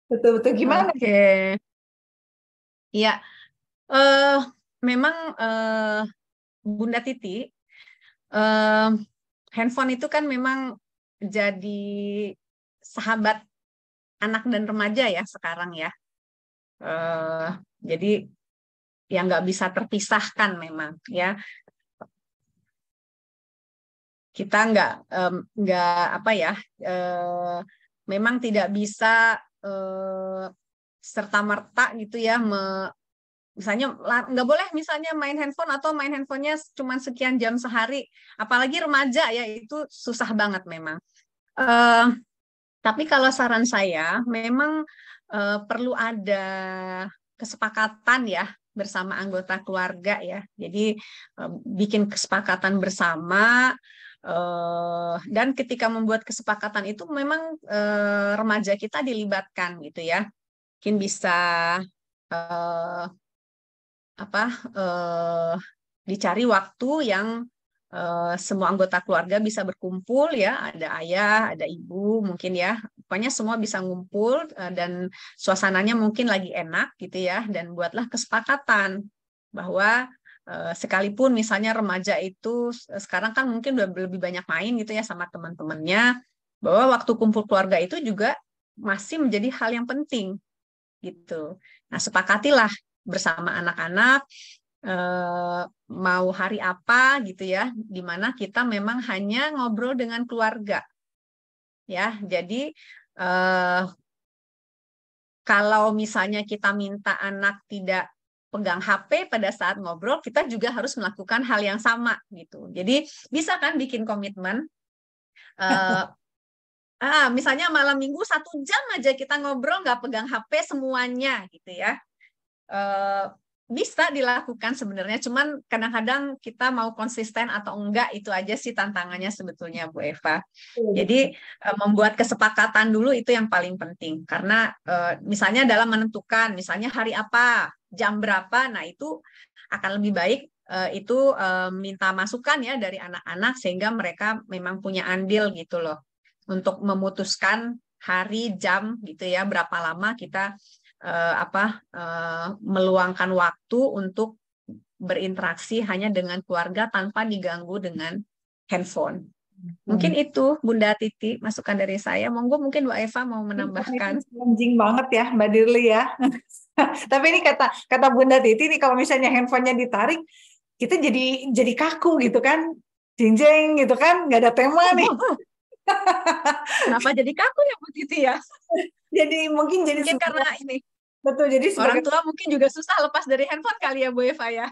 Betul-betul gimana? Oke, iya. eh Memang Bunda Titi, eh, handphone itu kan memang jadi sahabat anak dan remaja ya sekarang ya. Eh, jadi yang nggak bisa terpisahkan memang ya. Kita nggak apa ya, eh, memang tidak bisa serta merta gitu ya, misalnya nggak boleh misalnya main handphone atau main handphonenya cuma sekian jam sehari, apalagi remaja ya itu susah banget memang. Eh, tapi kalau saran saya memang perlu ada kesepakatan ya bersama anggota keluarga ya. Jadi bikin kesepakatan bersama, dan ketika membuat kesepakatan itu memang remaja kita dilibatkan gitu ya. Mungkin bisa eh, apa dicari waktu yang semua anggota keluarga bisa berkumpul ya, ada ayah, ada ibu mungkin ya, pokoknya semua bisa ngumpul dan suasananya mungkin lagi enak gitu ya, dan buatlah kesepakatan bahwa sekalipun misalnya remaja itu sekarang kan mungkin udah lebih banyak main gitu ya sama teman-temannya, bahwa waktu kumpul keluarga itu juga masih menjadi hal yang penting gitu. Nah, sepakatilah bersama anak-anak mau hari apa gitu ya, di mana kita memang hanya ngobrol dengan keluarga ya. Jadi kalau misalnya kita minta anak tidak pegang HP pada saat ngobrol, kita juga harus melakukan hal yang sama gitu. Jadi bisa kan bikin komitmen, misalnya malam minggu 1 jam aja kita ngobrol nggak pegang HP semuanya gitu ya. Bisa dilakukan sebenarnya, cuman kadang-kadang kita mau konsisten atau enggak, itu aja sih tantangannya sebetulnya Bu Eva. Jadi membuat kesepakatan dulu itu yang paling penting, karena misalnya dalam menentukan misalnya hari apa, jam berapa, nah itu akan lebih baik itu minta masukan ya dari anak-anak sehingga mereka memang punya andil gitu loh untuk memutuskan hari, jam gitu ya, berapa lama kita meluangkan waktu untuk berinteraksi hanya dengan keluarga tanpa diganggu dengan handphone. Mungkin itu Bunda Titi masukan dari saya. Monggo mungkin Mbak Eva mau menambahkan. Challenging banget ya Mbak Dirli ya. Tapi ini kata Bunda Titi nih, kalau misalnya handphonenya ditarik, kita jadi kaku gitu kan, jeng-jeng gitu kan, nggak ada tema nih. Kenapa jadi kaku ya Bu Titi ya? Jadi mungkin Karena ini betul, jadi orang sebagai tua mungkin juga susah lepas dari handphone kali ya Bu Eva ya.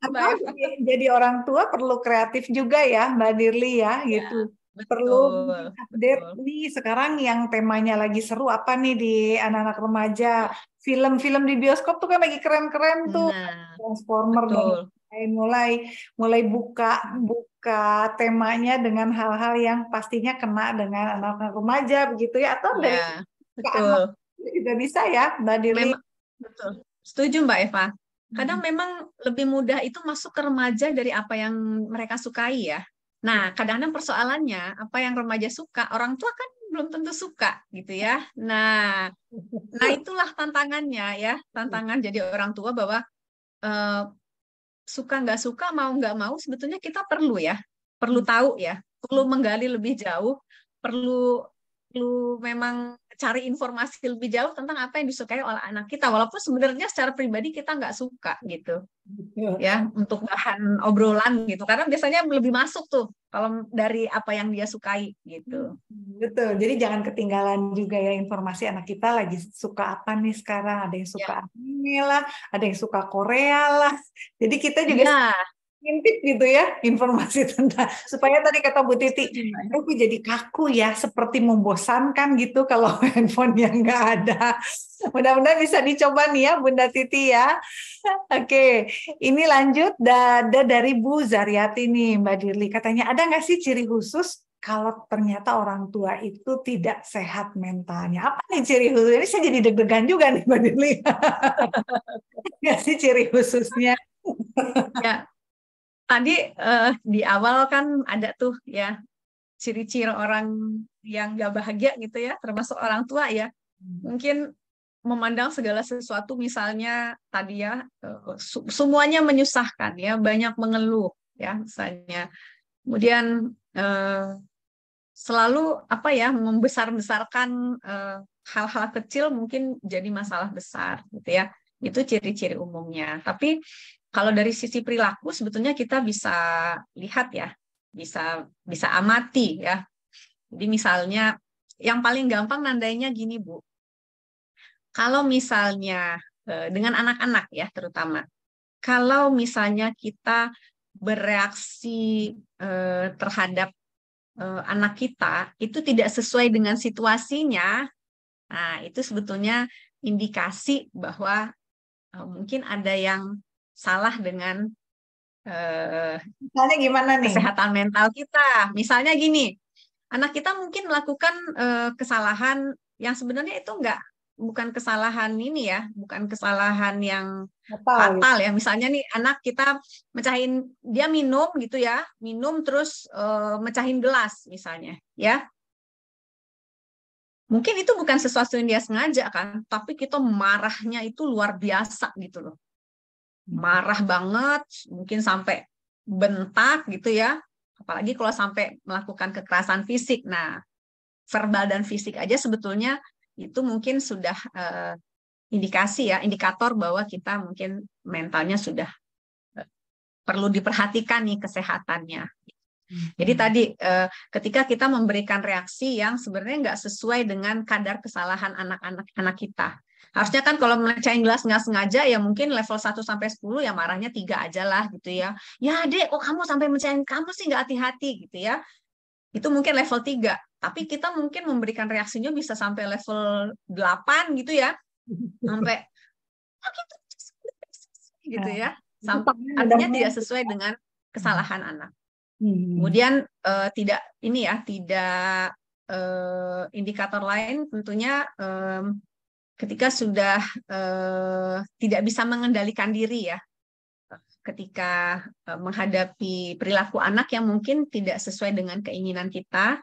Mbak atau Eva. jadi orang tua perlu kreatif juga ya Mbak Dirli ya Ya, gitu. Perlu betul, update betul. nih sekarang yang temanya lagi seru apa nih di anak-anak remaja. Film-film di bioskop tuh kan lagi keren-keren tuh. Nah, Transformer dan betul. mulai buka temanya dengan hal-hal yang pastinya kena dengan anak-anak remaja begitu ya, atau dari Ya, ke anak betul. Juga bisa ya, Mbak Dirli. Memang betul. Setuju Mbak Eva. Kadang memang lebih mudah itu masuk ke remaja dari apa yang mereka sukai ya. Nah, kadang-kadang persoalannya apa yang remaja suka, orang tua kan belum tentu suka gitu ya. Nah itulah tantangannya ya, tantangan jadi orang tua bahwa eh, suka nggak suka, mau nggak mau, sebetulnya kita perlu ya, perlu tahu ya, perlu menggali lebih jauh, perlu perlu memang cari informasi lebih jauh tentang apa yang disukai oleh anak kita, walaupun sebenarnya secara pribadi kita nggak suka gitu ya, untuk bahan obrolan gitu, karena biasanya lebih masuk tuh kalau dari apa yang dia sukai gitu. Betul, jadi jangan ketinggalan juga ya informasi anak kita lagi suka apa nih sekarang. Ada yang suka Ya, anime lah, ada yang suka Korea lah. Jadi kita juga iya, ngintip gitu ya informasi tentang supaya tadi kata Bu Titi, setuju, Mbak. aku jadi kaku ya, seperti membosankan gitu kalau handphone yang nggak ada. Mudah-mudahan bisa dicoba nih ya Bunda Titi ya. Oke, ini lanjut dari Bu Zaryati nih Mbak Dirli. Katanya ada nggak sih ciri khusus kalau ternyata orang tua itu tidak sehat mentalnya? Apa nih ciri khusus? Ini saya jadi deg-degan juga nih Mbak Dirli. Nggak sih ciri khususnya? Ya, tadi di awal kan ada tuh ya ciri-ciri orang yang gak bahagia gitu ya, termasuk orang tua ya. Mungkin memandang segala sesuatu misalnya tadi ya semuanya menyusahkan ya, banyak mengeluh ya misalnya. Kemudian selalu apa ya membesar-besarkan hal-hal kecil mungkin jadi masalah besar gitu ya. Itu ciri-ciri umumnya. Tapi kalau dari sisi perilaku sebetulnya kita bisa lihat ya, bisa bisa amati ya. Jadi misalnya yang paling gampang nandainya gini Bu. Kalau misalnya dengan anak-anak ya terutama, kalau misalnya kita bereaksi terhadap anak kita itu tidak sesuai dengan situasinya, nah itu sebetulnya indikasi bahwa mungkin ada yang salah dengan Misalnya gimana nih? kesehatan mental kita. Misalnya gini, anak kita mungkin melakukan kesalahan yang sebenarnya itu bukan kesalahan ini ya, bukan kesalahan yang Apa gitu? fatal ya. Misalnya nih anak kita mecahin dia minum gitu ya, minum terus mecahin gelas misalnya, ya. Mungkin itu bukan sesuatu yang dia sengaja kan, tapi kita marahnya itu luar biasa gitu loh. Marah banget, mungkin sampai bentak gitu ya. Apalagi kalau sampai melakukan kekerasan fisik. Nah, verbal dan fisik aja sebetulnya itu mungkin sudah indikasi ya, indikator bahwa kita mungkin mentalnya sudah perlu diperhatikan nih kesehatannya. Jadi tadi ketika kita memberikan reaksi yang sebenarnya nggak sesuai dengan kadar kesalahan anak-anak kita. Harusnya kan kalau mecahin gelas nggak sengaja ya mungkin level 1 sampai 10 ya marahnya 3 aja lah gitu ya. Ya Dek, kok kamu sampai mecahin, kamu sih nggak hati-hati gitu ya. Itu mungkin level 3. Tapi kita mungkin memberikan reaksinya bisa sampai level 8 gitu ya. Sampai oh gitu ya. Artinya tidak sesuai dengan kesalahan anak. Kemudian tidak indikator lain tentunya ketika sudah tidak bisa mengendalikan diri ya, ketika menghadapi perilaku anak yang mungkin tidak sesuai dengan keinginan kita,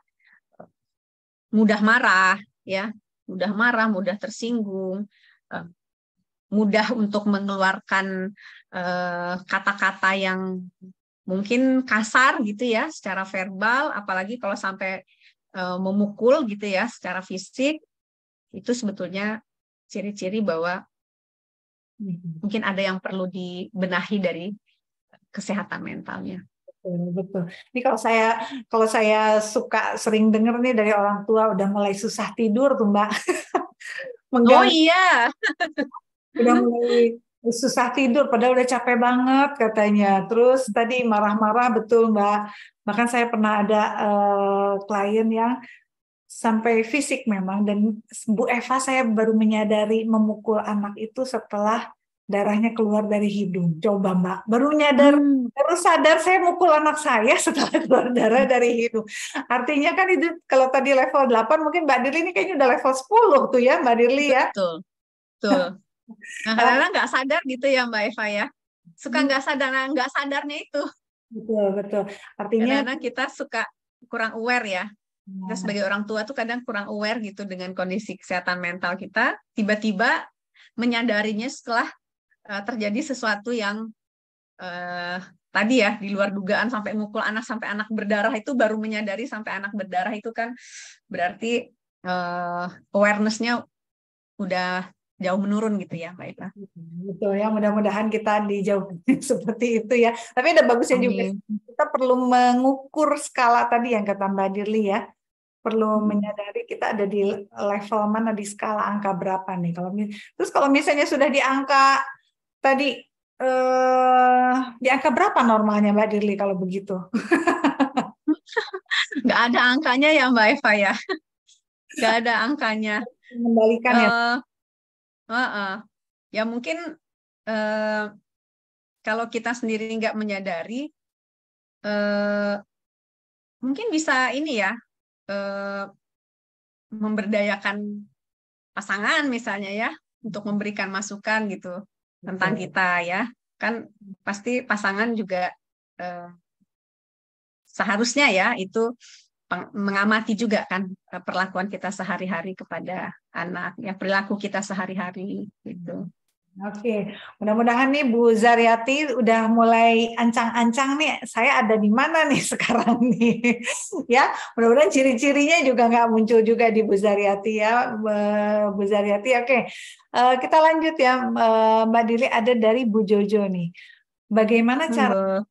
mudah marah ya, mudah tersinggung, mudah untuk mengeluarkan kata-kata yang mungkin kasar gitu ya secara verbal, apalagi kalau sampai memukul gitu ya secara fisik, itu sebetulnya ciri-ciri bahwa mungkin ada yang perlu dibenahi dari kesehatan mentalnya. Betul. Ini kalau saya suka sering dengar nih dari orang tua udah mulai susah tidur tuh Mbak. Oh iya. Udah mulai susah tidur padahal udah capek banget katanya. Terus tadi marah-marah betul Mbak. Bahkan saya pernah ada klien yang sampai fisik memang, dan Bu Eva saya baru menyadari memukul anak itu setelah darahnya keluar dari hidung. Coba Mbak, baru sadar saya mukul anak saya setelah keluar darah dari hidung. Artinya kan itu kalau tadi level 8 mungkin Mbak Dirli ini kayaknya udah level 10 tuh ya Mbak Dirli ya. Betul, betul. Nah, kadang-kadang nggak sadar gitu ya Mbak Eva ya. Suka nggak sadarnya itu. Betul. Artinya Kadang-kadang kita suka kurang aware ya. Kita sebagai orang tua tuh kadang kurang aware gitu dengan kondisi kesehatan mental kita. Tiba-tiba menyadarinya setelah terjadi sesuatu yang tadi ya di luar dugaan sampai mukul anak sampai anak berdarah, itu baru menyadari sampai anak berdarah, itu kan berarti awareness-nya udah jauh menurun gitu ya Mbak Eva. Betul ya, mudah-mudahan kita dijauhi seperti itu ya. Tapi ada bagusnya juga, kita perlu mengukur skala tadi yang kata Mbak Dirli ya. Perlu menyadari kita ada di level mana, di skala angka berapa nih. Terus kalau misalnya sudah di angka tadi, di angka berapa normalnya Mbak Dirli kalau begitu? Nggak ada angkanya ya Mbak Eva ya. Nggak ada angkanya. Mengembalikan ya. Ya mungkin kalau kita sendiri nggak menyadari, mungkin bisa ini ya, memberdayakan pasangan misalnya ya, untuk memberikan masukan gitu tentang kita ya. Kan pasti pasangan juga seharusnya ya itu mengamati juga kan perlakuan kita sehari-hari kepada anak, ya perilaku kita sehari-hari gitu. Oke, mudah-mudahan nih Bu Zaryati udah mulai ancang-ancang nih, saya ada di mana nih sekarang nih, ya. Mudah-mudahan ciri-cirinya juga nggak muncul juga di Bu Zaryati ya, Bu Zaryati. Oke, kita lanjut ya, Mbak Dirli, ada dari Bu Jojo nih. Bagaimana cara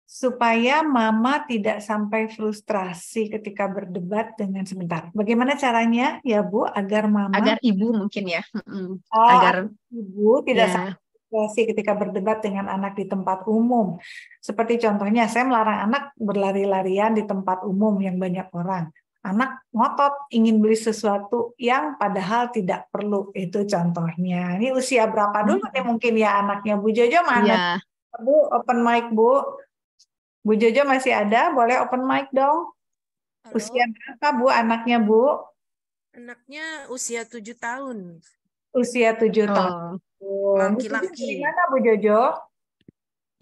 supaya mama tidak sampai frustrasi ketika berdebat dengan sebentar? Bagaimana caranya ya Bu agar ibu mungkin ya, agar ibu tidak sampai frustrasi ketika berdebat dengan anak di tempat umum. Seperti contohnya saya melarang anak berlari-larian di tempat umum yang banyak orang. Anak ngotot ingin beli sesuatu yang padahal tidak perlu, itu contohnya. Ini usia berapa dulu nih mungkin ya anaknya Bu Jojo mana? Bu, open mic Bu. Bu Jojo masih ada? Boleh open mic dong? Halo? Usia berapa Bu anaknya Bu? Anaknya usia 7 tahun. Usia 7 tahun. Laki-laki. Dari mana Bu Jojo?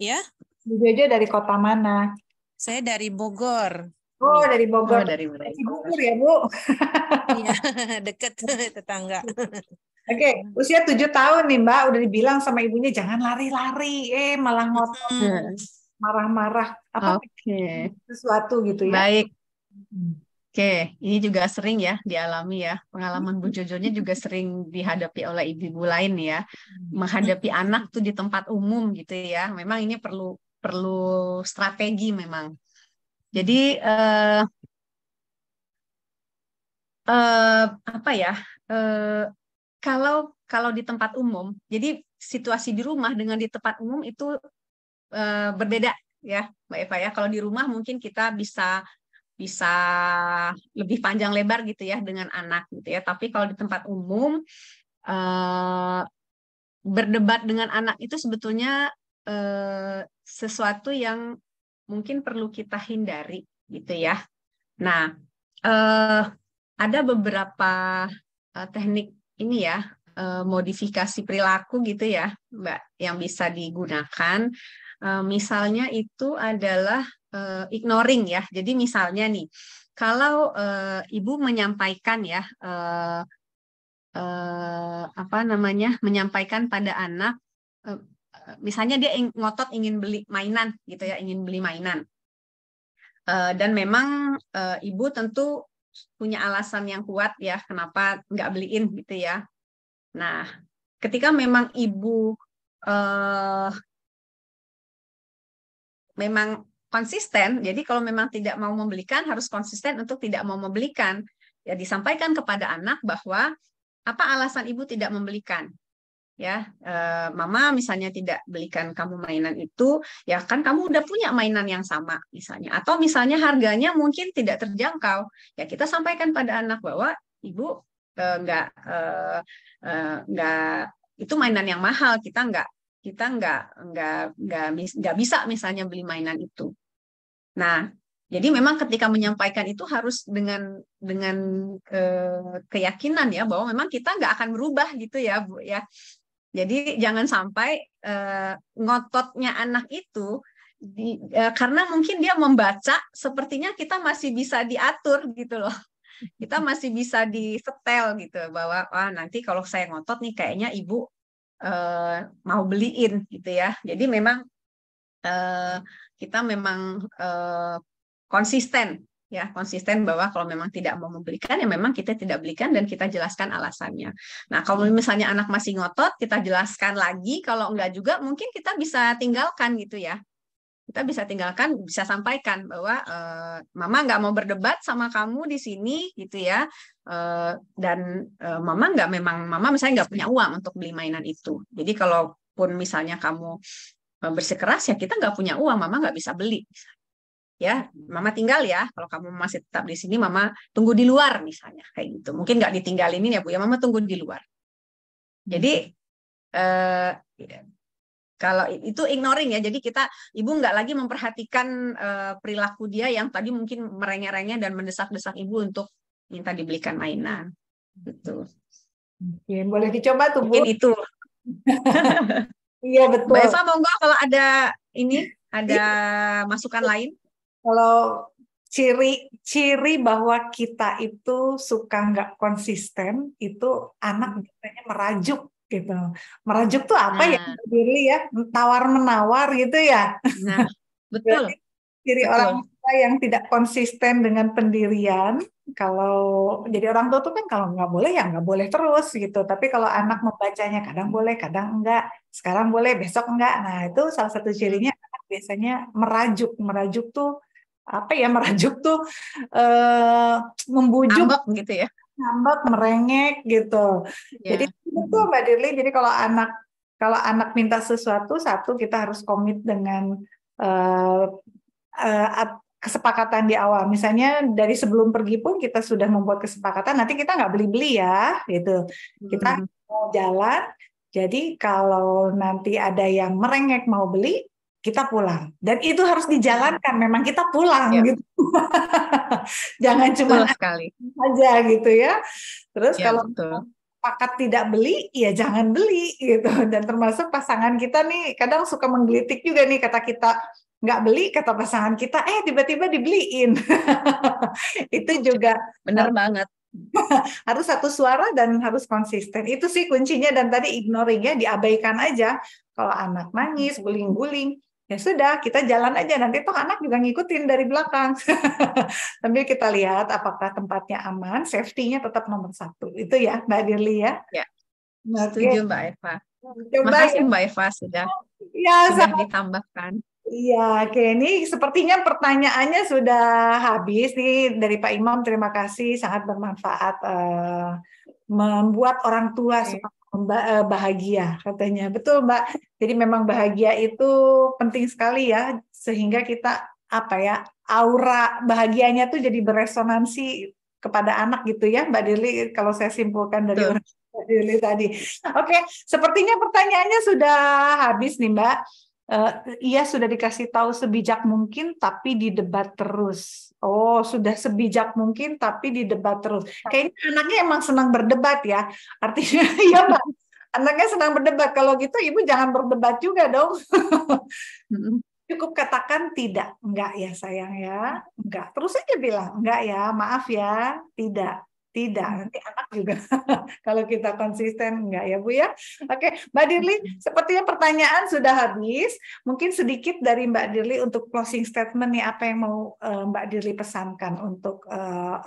Ya? Bu Jojo dari kota mana? Saya dari Bogor. Oh, dari Bogor. Dari Bogor ya Bu? Iya, deket tetangga. Oke, usia 7 tahun nih Mbak, udah dibilang sama ibunya jangan lari-lari, malah ngotot. Marah-marah apa sesuatu gitu ya. Baik. Oke, ini juga sering ya dialami ya. Pengalaman Bu Jojonya juga sering dihadapi oleh ibu-ibu lain ya. Menghadapi anak tuh di tempat umum gitu ya. Memang ini perlu strategi memang. Jadi apa ya? Kalau di tempat umum, jadi situasi di rumah dengan di tempat umum itu berbeda ya Mbak Eva ya. Kalau di rumah mungkin kita bisa lebih panjang lebar gitu ya dengan anak gitu ya. Tapi kalau di tempat umum berdebat dengan anak itu sebetulnya sesuatu yang mungkin perlu kita hindari gitu ya. Nah, ada beberapa teknik ini ya, modifikasi perilaku gitu ya Mbak, yang bisa digunakan. Misalnya itu adalah ignoring ya. Jadi misalnya nih, kalau ibu menyampaikan ya, menyampaikan pada anak, misalnya dia ngotot ingin beli mainan gitu ya, ingin beli mainan, dan memang ibu tentu punya alasan yang kuat ya, kenapa nggak beliin gitu ya. Nah, ketika memang ibu memang konsisten, jadi kalau memang tidak mau membelikan, harus konsisten untuk tidak mau membelikan. Ya, disampaikan kepada anak bahwa apa alasan ibu tidak membelikan. Ya, mama misalnya tidak belikan kamu mainan itu, ya kan kamu udah punya mainan yang sama misalnya. Atau misalnya harganya mungkin tidak terjangkau. Ya, kita sampaikan pada anak bahwa ibu nggak itu mainan yang mahal, kita nggak bisa misalnya beli mainan itu. Nah, jadi memang ketika menyampaikan itu harus dengan keyakinan ya bahwa memang kita nggak akan berubah gitu ya Bu ya. Jadi jangan sampai ngototnya anak itu karena mungkin dia membaca sepertinya kita masih bisa diatur gitu loh. Kita masih bisa disetel gitu bahwa nanti kalau saya ngotot nih kayaknya ibu mau beliin gitu ya. Jadi memang kita memang konsisten bahwa kalau memang tidak mau membelikan ya memang kita tidak belikan dan kita jelaskan alasannya. Nah, kalau misalnya anak masih ngotot, kita jelaskan lagi, kalau enggak juga mungkin kita bisa tinggalkan gitu ya. Kita bisa tinggalkan, bisa sampaikan bahwa mama nggak mau berdebat sama kamu di sini gitu ya. Dan mama misalnya nggak punya uang untuk beli mainan itu. Jadi kalaupun misalnya kamu bersikeras ya kita nggak punya uang, mama nggak bisa beli. Ya, mama tinggal ya. Kalau kamu masih tetap di sini, mama tunggu di luar misalnya kayak gitu. Mungkin nggak ditinggalin ya Bu ya, mama tunggu di luar. Jadi kalau itu ignoring ya. Jadi ibu nggak lagi memperhatikan perilaku dia yang tadi mungkin merengek-rengek dan mendesak-desak ibu untuk minta dibelikan mainan. Gitu. Oke, boleh dicoba tuh Bu. Mungkin itu. Iya betul. Mbak Eva monggo kalau ada masukan lain. Kalau ciri bahwa kita itu suka nggak konsisten, itu anak biasanya merajuk gitu. Merajuk tuh apa ya? Diri ya, tawar-menawar gitu ya. Nah, betul. Ciri orang tua yang tidak konsisten dengan pendirian. Kalau jadi orang tua tuh kan kalau nggak boleh ya nggak boleh terus gitu. Tapi kalau anak membacanya kadang boleh, kadang enggak. Sekarang boleh, besok enggak. Nah itu salah satu cirinya anak biasanya merajuk. Merajuk tuh apa ya? Merajuk tuh membujuk, ngambek gitu ya. Ngambek, merengek gitu. Ya. Jadi itu Mbak Dirli. Jadi kalau anak minta sesuatu, satu kita harus komit dengan kesepakatan di awal. Misalnya dari sebelum pergi pun kita sudah membuat kesepakatan. Nanti kita nggak beli-beli ya, gitu. Kita mau jalan. Jadi kalau nanti ada yang merengek mau beli, kita pulang. Dan itu harus dijalankan. Memang kita pulang gitu. Jangan cuma aja gitu ya. Terus kalau sepakat tidak beli, ya jangan beli gitu. Dan termasuk pasangan kita nih kadang suka menggelitik juga nih, kata kita nggak beli, kata pasangan kita tiba-tiba dibeliin. Itu juga benar banget. Harus satu suara dan harus konsisten. Itu sih kuncinya. Dan tadi ignoringnya diabaikan aja. Kalau anak nangis, guling-guling, ya sudah, kita jalan aja. Nanti toh anak juga ngikutin dari belakang. Sambil kita lihat apakah tempatnya aman, safety-nya tetap nomor 1. Itu ya, Mbak Dirli ya. Ya. Setuju Mbak Eva. Terima kasih Mbak Eva sudah ditambahkan. Iya, oke. Ini sepertinya pertanyaannya sudah habis nih dari Pak Imam. Terima kasih, sangat bermanfaat. Membuat orang tua bahagia, katanya. Betul, Mbak. Jadi memang bahagia itu penting sekali ya, sehingga kita aura bahagianya tuh jadi beresonansi kepada anak gitu ya, Mbak Dirli. Kalau saya simpulkan dari Mbak Dirli tadi. Oke, sepertinya pertanyaannya sudah habis nih, Mbak. Ia sudah dikasih tahu sebijak mungkin tapi didebat terus. Oh, sudah sebijak mungkin tapi didebat terus. Kayaknya anaknya emang senang berdebat ya. Artinya ya Mbak, anaknya senang berdebat. Kalau gitu ibu jangan berdebat juga dong. Cukup katakan tidak. Enggak ya sayang ya. Enggak. Terus aja bilang enggak ya, maaf ya, tidak. Tidak, nanti anak juga kalau kita konsisten enggak ya Bu ya. Oke, Mbak Dirli, sepertinya pertanyaan sudah habis. Mungkin sedikit dari Mbak Dirli untuk closing statement nih, apa yang mau Mbak Dirli pesankan untuk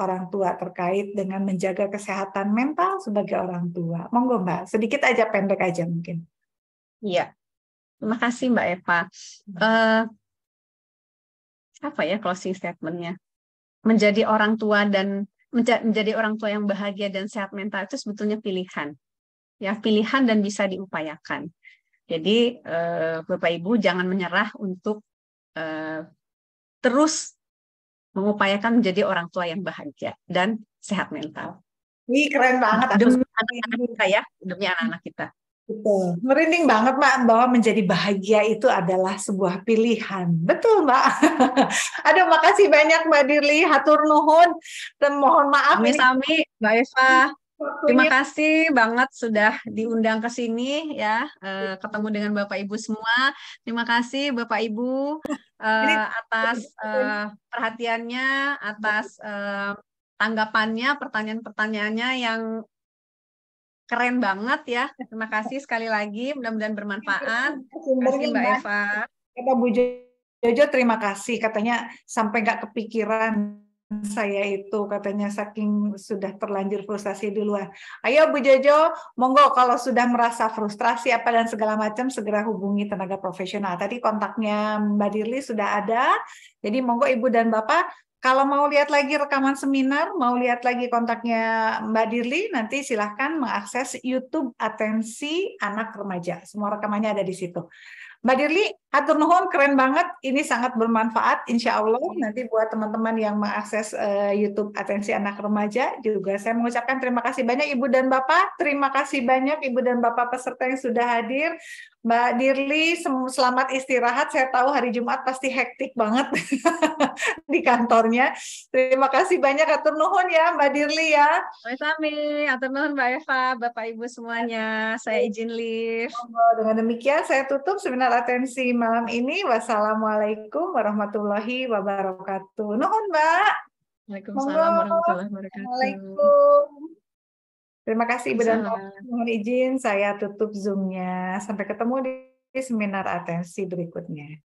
orang tua terkait dengan menjaga kesehatan mental sebagai orang tua. Monggo Mbak, sedikit aja, pendek aja mungkin. Iya, terima kasih Mbak Eva. Apa ya closing statement-nya? Menjadi orang tua dan menjadi orang tua yang bahagia dan sehat mental itu sebetulnya pilihan, ya pilihan dan bisa diupayakan. Jadi Bapak Ibu jangan menyerah untuk terus mengupayakan menjadi orang tua yang bahagia dan sehat mental. Wih, keren banget. Demi anak-anak kita ya, demi anak-anak kita. Betul. Merinding banget, Mbak, bahwa menjadi bahagia itu adalah sebuah pilihan. Betul, Mbak. Aduh, makasih banyak Mbak Dirli, hatur nuhun. Dan mohon maaf ini Sami-sami, Mbak Eva. Terima waktunya. kasih banget sudah diundang ke sini ya, ketemu dengan Bapak Ibu semua. Terima kasih Bapak Ibu Ini atas perhatiannya, atas tanggapannya, pertanyaan-pertanyaannya yang keren banget ya. Terima kasih sekali lagi, mudah-mudahan bermanfaat. Terima kasih sumbernya Mbak Mbak. Eva. Kata Bu Jojo terima kasih, katanya sampai nggak kepikiran saya itu, katanya saking sudah terlanjur frustasi duluan. Ayo Bu Jojo, monggo kalau sudah merasa frustrasi apa dan segala macam segera hubungi tenaga profesional. Tadi kontaknya Mbak Dirli sudah ada, jadi monggo Ibu dan Bapak kalau mau lihat lagi rekaman seminar, mau lihat lagi kontaknya Mbak Dirli, nanti silahkan mengakses YouTube Atensi Anak Remaja. Semua rekamannya ada di situ. Mbak Dirli, hatur nuhun, keren banget. Ini sangat bermanfaat, insya Allah. Nanti buat teman-teman yang mengakses YouTube Atensi Anak Remaja, juga saya mengucapkan terima kasih banyak Ibu dan Bapak. Terima kasih banyak Ibu dan Bapak peserta yang sudah hadir. Mbak Dirli, selamat istirahat. Saya tahu hari Jumat pasti hektik banget di kantornya. Terima kasih banyak, hatur nuhun ya Mbak Dirli ya. Sami-sami, atur nuhun Mbak Eva, Bapak Ibu semuanya. Saya izin live. Dengan demikian saya tutup seminar atensi malam ini. Wassalamualaikum warahmatullahi wabarakatuh. Nuhun Mbak. Monggo. Waalaikumsalam warahmatullahi wabarakatuh. Assalamualaikum. Terima kasih Ibu dan Bapak. Waalaikumsalam. Mohon izin saya tutup Zoom-nya. Sampai ketemu di seminar atensi berikutnya.